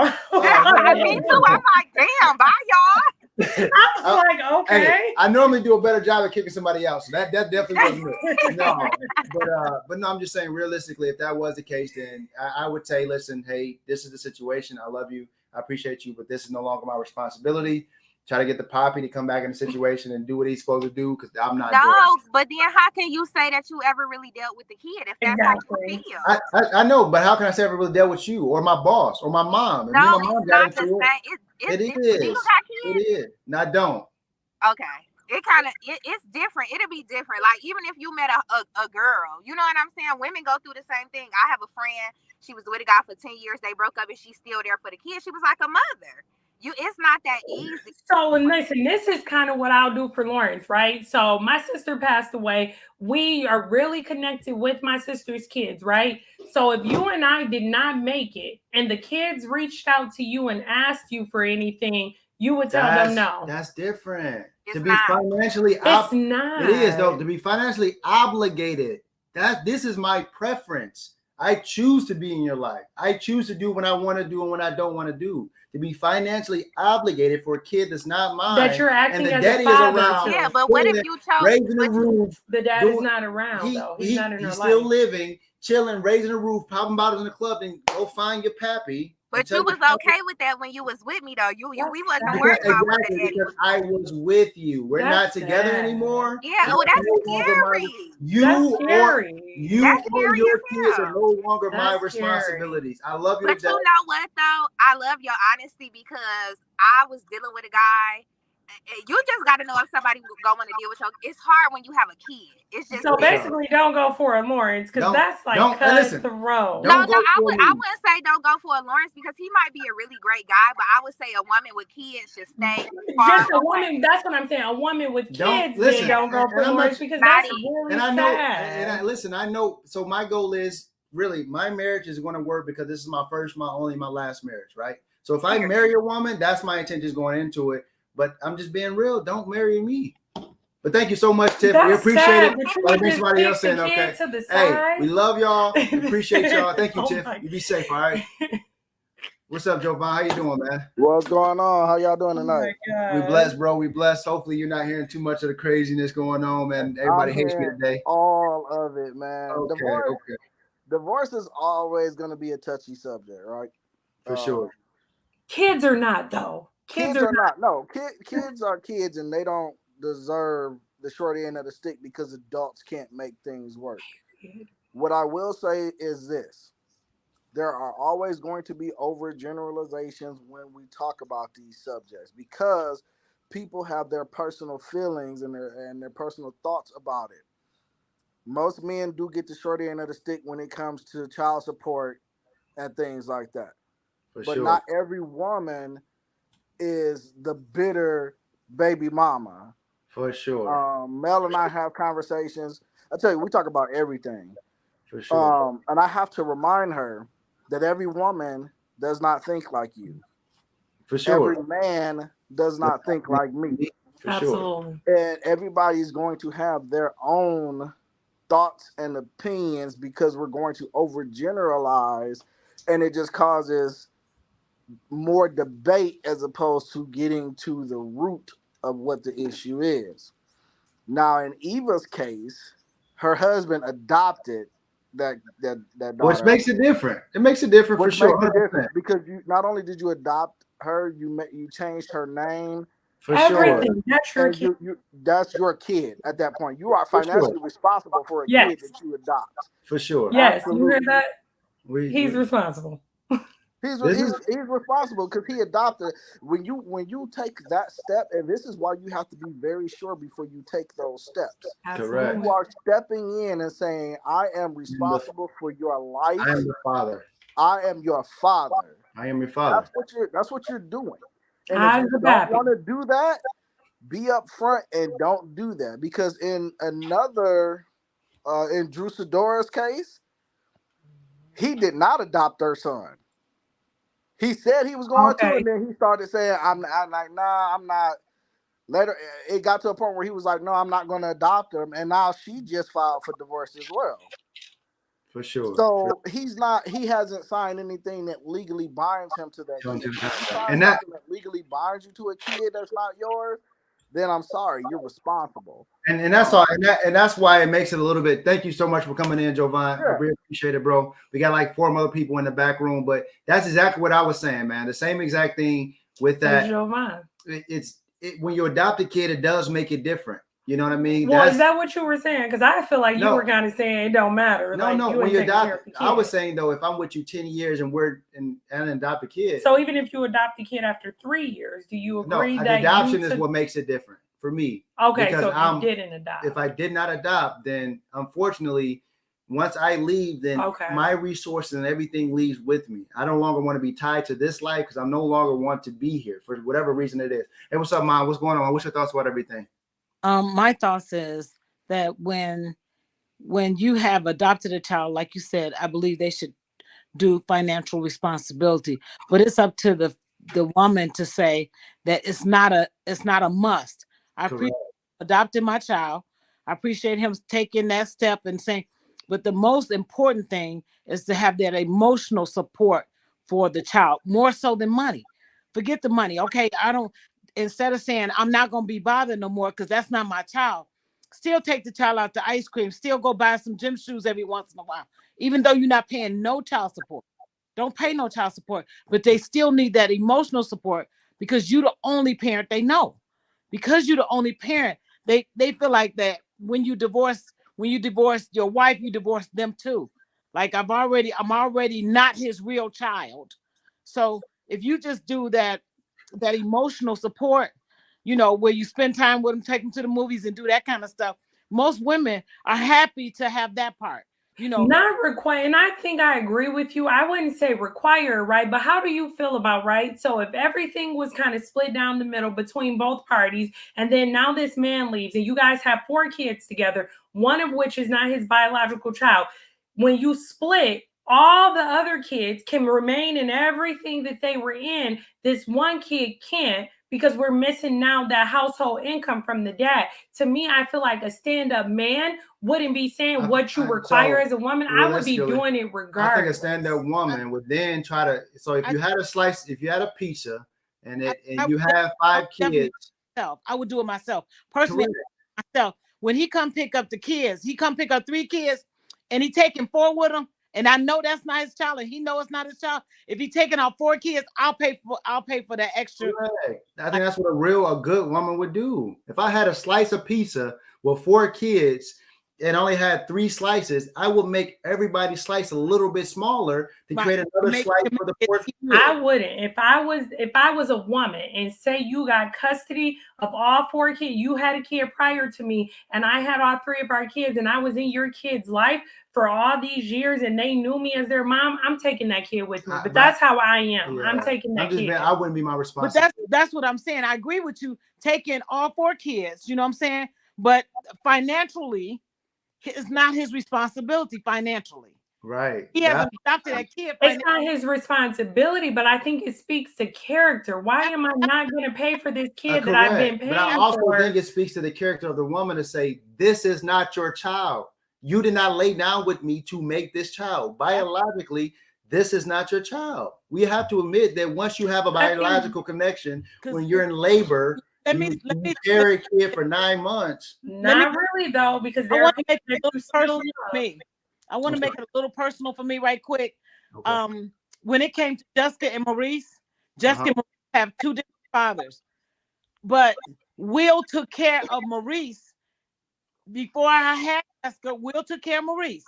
Me too. I'm like, damn, bye, y'all. I was like, okay. Hey, I normally do a better job at kicking somebody out, so that definitely wasn't it. No, but no, I'm just saying, realistically, if that was the case, then I would say, listen, hey, this is the situation. I love you. I appreciate you, but this is no longer my responsibility. Try to get the poppy to come back in the situation and do what he's supposed to do, because I'm not. No, but then how can you say that you ever really dealt with the kid if that's how you feel? I know, but how can I say I ever really dealt with you or my boss or my mom? No, my mom got into it. It is. No, I don't. Okay. It's different. It'll be different. Like, even if you met a girl, you know what I'm saying? Women go through the same thing. I have a friend. She was with a guy for 10 years. They broke up and she's still there for the kid. She was like a mother. It's not that easy. So, and listen, this is kind of what I'll do for Lawrence, right? So my sister passed away. We are really connected with my sister's kids, right? So if you and I did not make it and the kids reached out to you and asked you for anything, you would tell them no. That's different. It's to be not. Financially it's not. It is, though. To be financially obligated. This is my preference. I choose to be in your life. I choose to do what I want to do and what I don't want to do. To be financially obligated for a kid that's not mine. That you're acting and the as daddy a father. is around. Yeah, but what if you chose raising a roof? The dad is not around though. He's not in her life. He's still living, chilling, raising a roof, popping bottles in the club, and go find your pappy. But you was okay with that when you was with me, though. We wasn't worried about what the daddy was. I was with you. We're not together anymore. Yeah, that's scary. You or your kids are no longer my responsibilities. I love you. But you know what, though? I love your honesty because I was dealing with a guy. You just got to know if somebody going to deal with you. It's hard when you have a kid. It's just so basically, don't go for a Lawrence because that's like cutthroat. No, I wouldn't say don't go for a Lawrence because he might be a really great guy, but I would say a woman with kids should stay. Just a woman. That's what I'm saying. A woman with kids don't go for Lawrence because that's really sad. Listen, I know. So my goal is really my marriage is going to work because this is my first, my only, my last marriage, right? So if I marry a woman, that's my intention going into it. But I'm just being real. Don't marry me. But thank you so much, Tiff. We appreciate it. Like somebody else saying, okay. Hey, we love y'all. We appreciate y'all. Thank you, Tiff. You be safe, all right? What's up, Jovan? How you doing, man? What's going on? How y'all doing tonight? We blessed, bro. We blessed. Hopefully you're not hearing too much of the craziness going on, man. Everybody hates me today. All of it, man. Okay, Divorce is always going to be a touchy subject, right? For sure. Kids are not, though. Kids are not. No, kids are kids, and they don't deserve the short end of the stick because adults can't make things work. What I will say is this. There are always going to be overgeneralizations when we talk about these subjects because people have their personal feelings and their personal thoughts about it. Most men do get the short end of the stick when it comes to child support and things like that. But not every woman is the bitter baby mama. For sure. Mel and I have conversations. I tell you, we talk about everything. For sure. And I have to remind her that every woman does not think like you. For sure. Every man does not think like me. For Absolutely. Sure. And everybody's going to have their own thoughts and opinions because we're going to overgeneralize, and it just causes more debate as opposed to getting to the root of what the issue is. Now, in Eva's case, her husband adopted that daughter. Which makes it different. It makes it different for sure. Because you not only did you adopt her, you changed her name. For everything. Sure. That's your kid. That's your kid at that point. You are financially responsible for a kid that you adopt. For sure. Yes, absolutely. You heard that? He's responsible. He's responsible because he adopted. When you take that step, and this is why you have to be very sure before you take those steps. Correct. You are stepping in and saying, "I am responsible for your life. I am your father. I am your father. I am your father." That's what you're doing. And if you don't want to do that, be upfront and don't do that. Because in another, in Drew Sidora's case, he did not adopt her son. He said he was going to, and then he started saying, I'm like, nah, I'm not. Later, it got to a point where he was like, no, I'm not going to adopt him. And now she just filed for divorce as well. For sure. So he hasn't signed anything that legally binds him to that kid. And that legally binds you to a kid that's not yours, then I'm sorry, you're responsible. And that's all. And that's why it makes it a little bit. Thank you so much for coming in, Jovan. Sure. I really appreciate it, bro. We got like 4 other people in the back room, but that's exactly what I was saying, man. The same exact thing with that. Jovan. When you adopt a kid, it does make it different. You know what I mean? Well, is that what you were saying? Because I feel like you were kind of saying it don't matter. No. When you adopt, I was saying though, if I'm with you 10 years and and adopt a kid. So even if you adopt a kid after 3 years, do you agree that adoption is what makes it different for me? Okay, because so if you didn't adopt. If I did not adopt, then unfortunately, once I leave, then my resources and everything leaves with me. I no longer want to be tied to this life because I no longer want to be here for whatever reason it is. Hey, what's up, Mom? What's going on? What's your thoughts about everything? My thoughts is that when you have adopted a child, like you said, I believe they should do financial responsibility, but it's up to the woman to say that it's not a must. I appreciate adopting my child. I appreciate him taking that step and saying, But the most important thing is to have that emotional support for the child, more so than money. Forget the money. Okay, instead of saying I'm not going to be bothered no more because that's not my child, still take the child out to ice cream, still go buy some gym shoes every once in a while, even though you're not paying no child support. Don't pay no child support, but they still need that emotional support because you're the only parent they know. Because you're the only parent, they feel like that when you divorce your wife, you divorce them too. Like I'm already not his real child. So if you just do that emotional support, where you spend time with them, take them to the movies and do that kind of stuff, most women are happy to have that part. Not require, and I think I agree with you. I wouldn't say require, right? But how do you feel about, right? So if everything was kind of split down the middle between both parties, and then now this man leaves, and you guys have 4 kids together, one of which is not his biological child. When you split, all the other kids can remain in everything that they were in. This one kid can't, because we're missing now that household income from the dad. To me, I feel like a stand-up man wouldn't be saying what you require as a woman. I would be doing it regardless. I think a stand-up woman would then try to. So if you had a slice, if you had a pizza, and you have 5 kids, I would do it myself personally. Myself, when he come pick up the kids, he come pick up 3 kids, and he taking 4 with him. And I know that's not his child, and he know it's not his child. If he taking out 4 kids, I'll pay for that extra. Correct. I think that's what a good woman would do. If I had a slice of pizza with 4 kids and only had 3 slices, I would make everybody's slice a little bit smaller to create another slice for the 4th kid. I wouldn't. If I was a woman and say you got custody of all 4 kids, you had a kid prior to me, and I had all 3 of our kids, and I was in your kid's life for all these years, and they knew me as their mom, I'm taking that kid with me. But that's how I am. Yeah. I'm taking that kid. I wouldn't be my responsibility. But that's what I'm saying. I agree with you, taking all 4 kids, you know what I'm saying? But financially, it's not his responsibility financially. Right. He hasn't adopted that kid. It's not his responsibility, but I think it speaks to character. Why am I not going to pay for this kid that I've been paying for? But I also think it speaks to the character of the woman to say, this is not your child. You did not lay down with me to make this child. Biologically, this is not your child. We have to admit that once you have a biological connection, when you're in labor, you carry a kid for 9 months. Not really, though, because I want to make it a little personal for me. I want to make it a little personal for me right quick. Okay. When it came to Jessica and Maurice, Jessica and Maurice have 2 different fathers. But Will took care of Maurice. Before I had Jessica, Will took care of Maurice.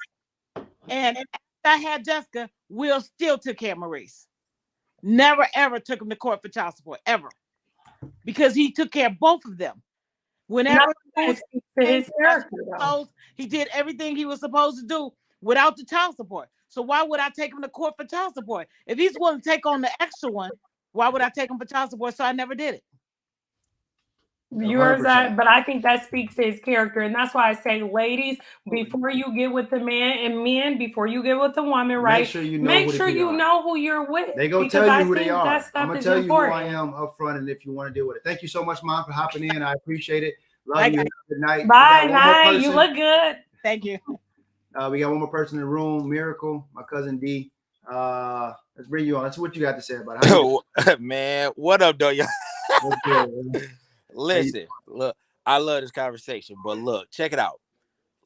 And after I had Jessica, Will still took care of Maurice. Never, ever took him to court for child support, ever. Because he took care of both of them. Whenever he did everything he was supposed to do without the child support. So why would I take him to court for child support? If he's willing to take on the extra one, why would I take him for child support? So I never did it. But I think that speaks to his character, and that's why I say, ladies, before you get with the man, and men, before you get with the woman, right? Make sure you know who you're with. They gonna tell you who they are. I'm gonna tell you who I am up front, and if you want to deal with it. Thank you so much, Mom, for hopping in. I appreciate it. Love you. Good night. Bye. Night. You look good. Thank you. We got one more person in the room, Miracle, my cousin D. Let's bring you on. Let's see what you got to say about it. Man, what up, though, y'all? Listen, look, I love this conversation, but look, check it out.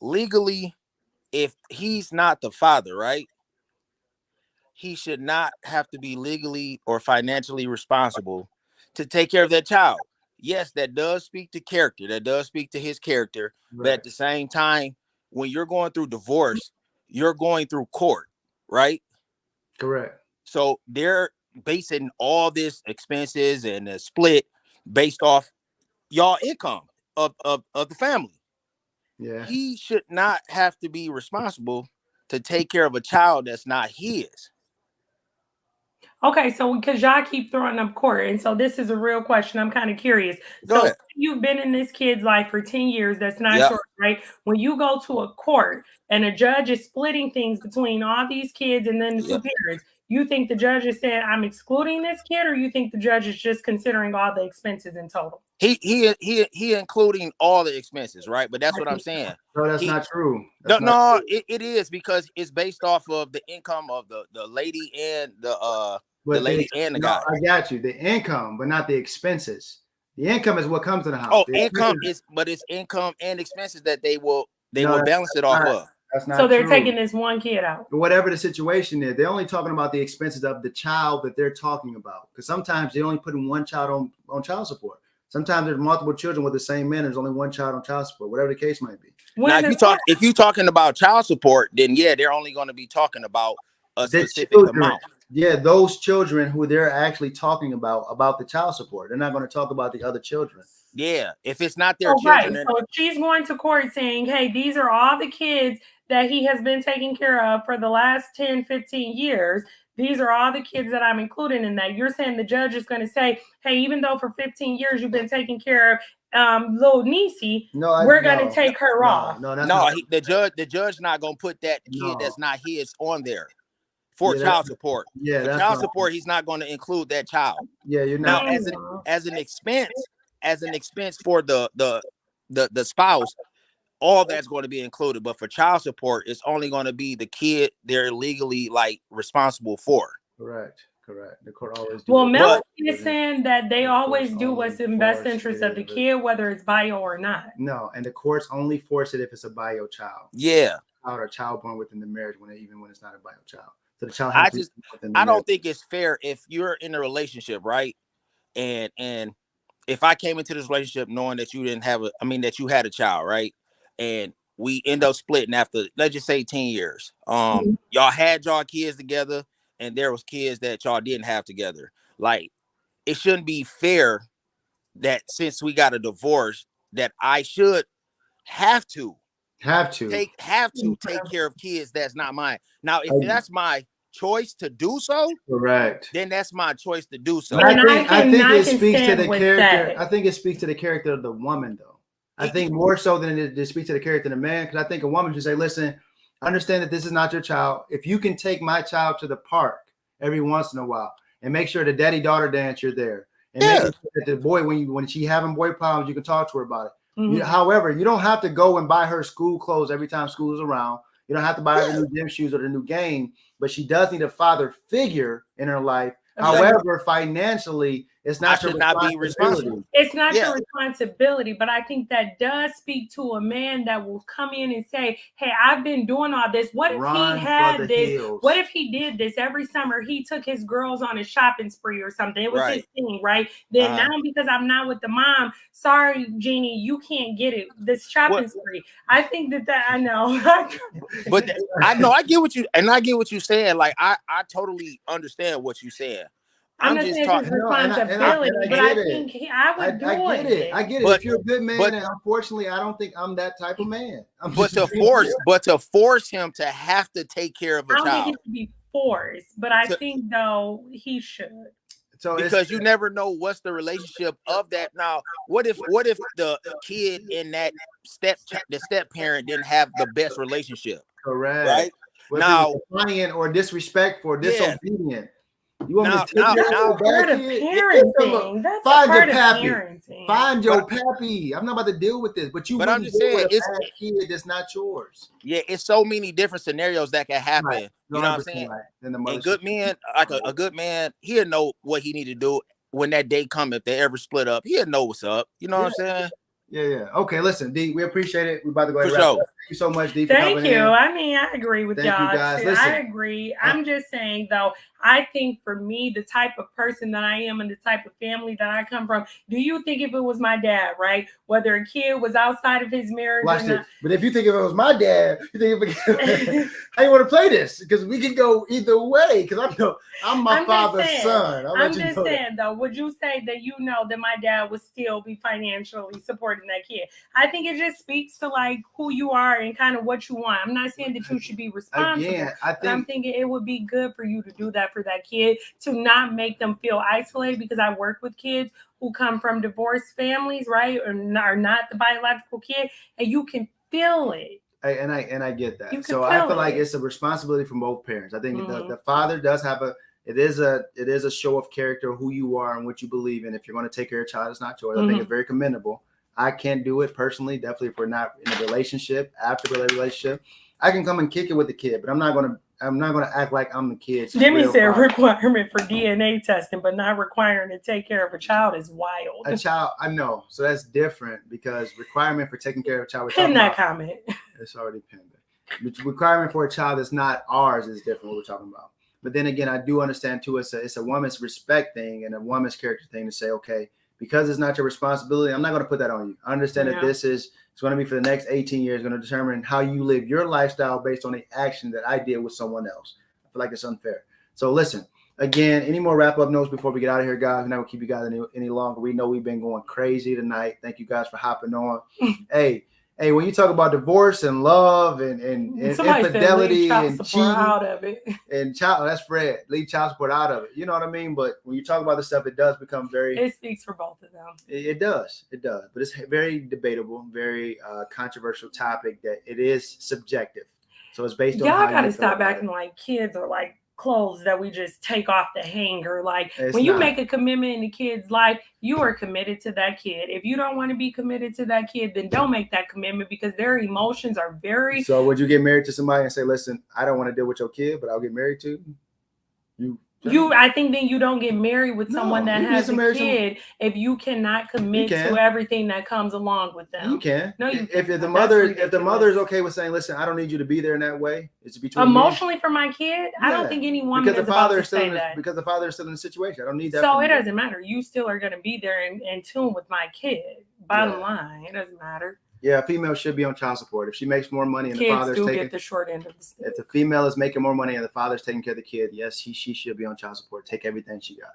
Legally, if he's not the father, right, he should not have to be legally or financially responsible to take care of that child. Yes, that does speak to character. That does speak to his character. Right. But at the same time, when you're going through divorce, you're going through court, right? Correct. So they're basing all this expenses and a split based off y'all income of the family. Yeah. He should not have to be responsible to take care of a child that's not his. Okay, so because y'all keep throwing up court, and so this is a real question. I'm kind of curious. So you've been in this kid's life for 10 years. That's not yours, right? When you go to a court and a judge is splitting things between all these kids and then the 2 parents, You think the judge is saying I'm excluding this kid, or you think the judge is just considering all the expenses in total? He including all the expenses, right? But that's what I'm saying. No, that's not true. It is, because it's based off of the income of the lady and the lady and the guy. I got you. The income, but not the expenses. The income is what comes to the house. Oh, it's income and expenses that they will balance it off of. That's not so they're true. taking this one kid out. Whatever the situation is, they're only talking about the expenses of the child that they're talking about. Because sometimes they only putting one child on child support. Sometimes there's multiple children with the same man. There's only one child on child support, whatever the case might be. Now, if you're talking about child support, then yeah, they're only going to be talking about a specific amount. Yeah, those children who they're actually talking about the child support. They're not going to talk about the other children. Yeah, if it's not their children. Right. So if she's going to court saying, hey, these are all the kids that he has been taking care of for the last 10, 15 years. These are all the kids that I'm including in that. You're saying the judge is going to say, hey, even though for 15 years you've been taking care of little Niecy, we're going to take her off. The judge not going to put that kid that's not his on there for child support. Yeah, for child support, he's not going to include that child. Yeah, you're not. Now, as an expense for the spouse, all that's going to be included. But for child support, it's only going to be the kid they're legally responsible for. Correct. The court always do. Well, Melanie is saying that they always do what's in best interest of the kid, whether it's bio or not. No, and the courts only force it if it's a bio child. Yeah. Or a child born within the marriage, when it's not a bio child. So the child I don't think it's fair if you're in a relationship, right? And if I came into this relationship knowing that you that you had a child, right? And we end up splitting after, let's just say 10 years. Y'all had y'all kids together, and there was kids that y'all didn't have together. Like, it shouldn't be fair that since we got a divorce that I should have to take care of kids that's not mine. Now, if that's my choice to do so, correct, then that's my choice to do so. I think it speaks to the character. I think it speaks to the character of the woman, though. I think more so than it speaks to the character of the man, because I think a woman should say, listen, understand that this is not your child. If you can take my child to the park every once in a while and make sure the daddy-daughter dance, you're there. And make sure that the boy, when she having boy problems, you can talk to her about it. However, you don't have to go and buy her school clothes every time school is around. You don't have to buy her the new gym shoes or the new game, but she does need a father figure in her life. However, financially, it's not your responsibility. It's not your responsibility, but I think that does speak to a man that will come in and say, hey, I've been doing all this. What if he had this? Hills. What if he did this every summer? He took his girls on a shopping spree or something. It was his thing, right? Then now, because I'm not with the mom, sorry, Jeannie, you can't get it. This shopping spree. I think that I know. But I know, I get what you're saying. Like, I totally understand what you're saying. I'm just talking responsibility, but I think I would do it. I get it. If you're a good man, and unfortunately, I don't think I'm that type of man. But to force him to have to take care of a child, I don't think it should be forced, but I think though he should. So because you never know what's the relationship of that. Now, what if the kid in that step parent didn't have the best relationship? Correct. Right. Well, now, defiant or disrespectful or disobedient. You want me to take part of parenting. That's find part your pappy. Parenting. Find your pappy. I'm not about to deal with this, but I'm just saying, it's a kid that's not yours. Yeah, it's so many different scenarios that can happen. Right. You know what I'm saying? Right. And good men, like a good man, he'll know what he need to do when that day comes. If they ever split up, he'll know what's up. You know what I'm saying? Yeah. Okay, listen, D, we appreciate it. We're about to go ahead and wrap up. Thank you so much, D. Thank you. I mean, I agree with y'all. You guys. Listen, I agree. I'm just saying, though, I think for me, the type of person that I am and the type of family that I come from, do you think if it was my dad, right? Whether a kid was outside of his marriage or not. But if you think if it was my dad, you think how you want to play this? Because we can go either way. Because I know I'm my father's son. I'm just saying, though, would you say that you know that my dad would still be financially supporting that kid? I think it just speaks to like who you are and kind of what you want. I'm not saying that you should be responsible. Again, I'm thinking it would be good for you to do that for that kid, to not make them feel isolated, because I work with kids who come from divorced families, right? Or are not the biological kid, and you can feel it. I get that. You So can I feel feel like it. it's a responsibility from both parents. I think Mhm. the father does have it is a show of character, who you are and what you believe in. If you're going to take care of a child, it's not yours. I think it's very commendable. I can't do it personally. Definitely, if we're not in a relationship, after the relationship, I can come and kick it with the kid, but I'm not gonna act like I'm the kid's. Demi real said father. requirement for DNA testing, but not requiring to take care of a child is wild. A child, I know. So that's different because requirement for taking care of a child. We're Pin talking that about, comment. it's already pinned. The requirement for a child that's not ours is different. What we're talking about. But then again, I do understand too. It's a woman's respect thing and a woman's character thing to say, okay, because it's not your responsibility, I'm not going to put that on you. I understand that it's going to be for the next 18 years, going to determine how you live your lifestyle based on the action that I did with someone else. I feel like it's unfair. So listen, again, any more wrap up notes before we get out of here, guys? We're not going to keep you guys any longer. We know we've been going crazy tonight. Thank you guys for hopping on. Hey, when you talk about divorce and love and infidelity and cheating out of it. And child, that's Fred. Leave child support out of it. You know what I mean? But when you talk about this stuff, it does become It speaks for both of them. It does. But it's very debatable, very controversial topic that it is subjective. So it's based on y'all got to stop acting like kids are like clothes that we just take off the hanger. Like when you make a commitment in the kid's life, you are committed to that kid. If you don't want to be committed to that kid, then don't make that commitment because their emotions are very. So would you get married to somebody and say, listen, I don't want to deal with your kid, but I'll get married to you? I think then you don't get married with someone that has a kid if you cannot commit to everything that comes along with them. You can. No, you if the mother is okay with saying, listen, I don't need you to be there in that way. It's between emotionally for my kid. I don't think any woman is about to say that. Because the father is still in the situation. I don't need that. So it doesn't matter. You still are going to be there in tune with my kid. Bottom line, it doesn't matter. Yeah, a female should be on child support. If she makes more money and kids the father's taking get the short end of the stick. If the female is making more money and the father's taking care of the kid, yes, she should be on child support. Take everything she got.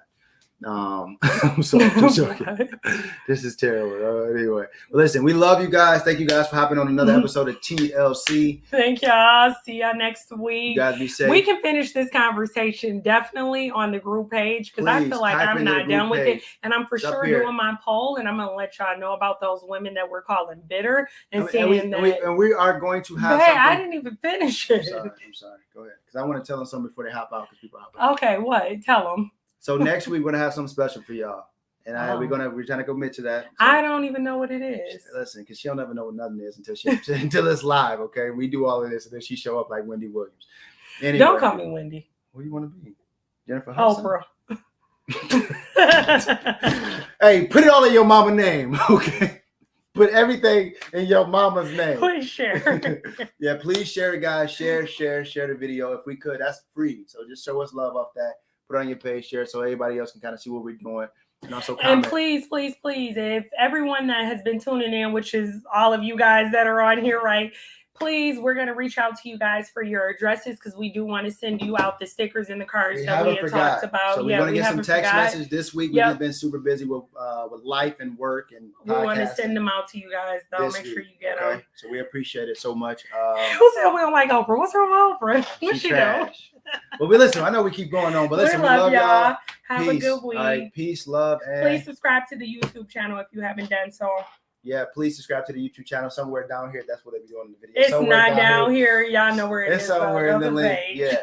I'm sorry, just joking. This is terrible. Anyway, well, listen, we love you guys. Thank you guys for hopping on another episode of TLC. Thank y'all. See y'all next week. You guys be safe. We can finish this conversation definitely on the group page because I feel like I'm not done with it. And I'm for sure doing my poll, and I'm going to let y'all know about those women that we're calling bitter and seeing that. We are going to have something. I didn't even finish it. I'm sorry. Go ahead. Because I want to tell them something before they hop out because people hop out. Okay, what? Tell them. So next week we're gonna have something special for y'all, and we're trying to commit to that. So, I don't even know what it is. Listen, because she'll never know what nothing is until it's live. Okay, we do all of this, and then she show up like Wendy Williams. Anyway, don't call me Wendy. What do you want to be? Jennifer Hudson? Oprah. Hey, put it all in your mama name, okay? Put everything in your mama's name. Please share. Yeah, please share it, guys. Share the video if we could. That's free. So just show us love off that. Put it on your page, share it so everybody else can kind of see what we're doing. And also comment. And please, if everyone that has been tuning in, which is all of you guys that are on here, right? Please, we're going to reach out to you guys for your addresses because we do want to send you out the stickers and the cards that we had talked about. So we're going to get some text message this week. We've just been super busy with life and work and we want to send them out to you guys, though. Make sure you get them. So we appreciate it so much. Who said we don't like Oprah? What's wrong with Oprah? What she do? Well, I know we keep going on, but listen, we love y'all. Have a good week. All right, peace, love, and please subscribe to the YouTube channel if you haven't done so. Yeah, please subscribe to the YouTube channel somewhere down here. That's what they be doing in the video. It's somewhere not down here. Y'all know where it is. It's somewhere in the link. Yeah.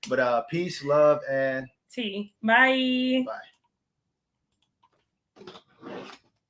But peace, love, and tea. Bye. Bye.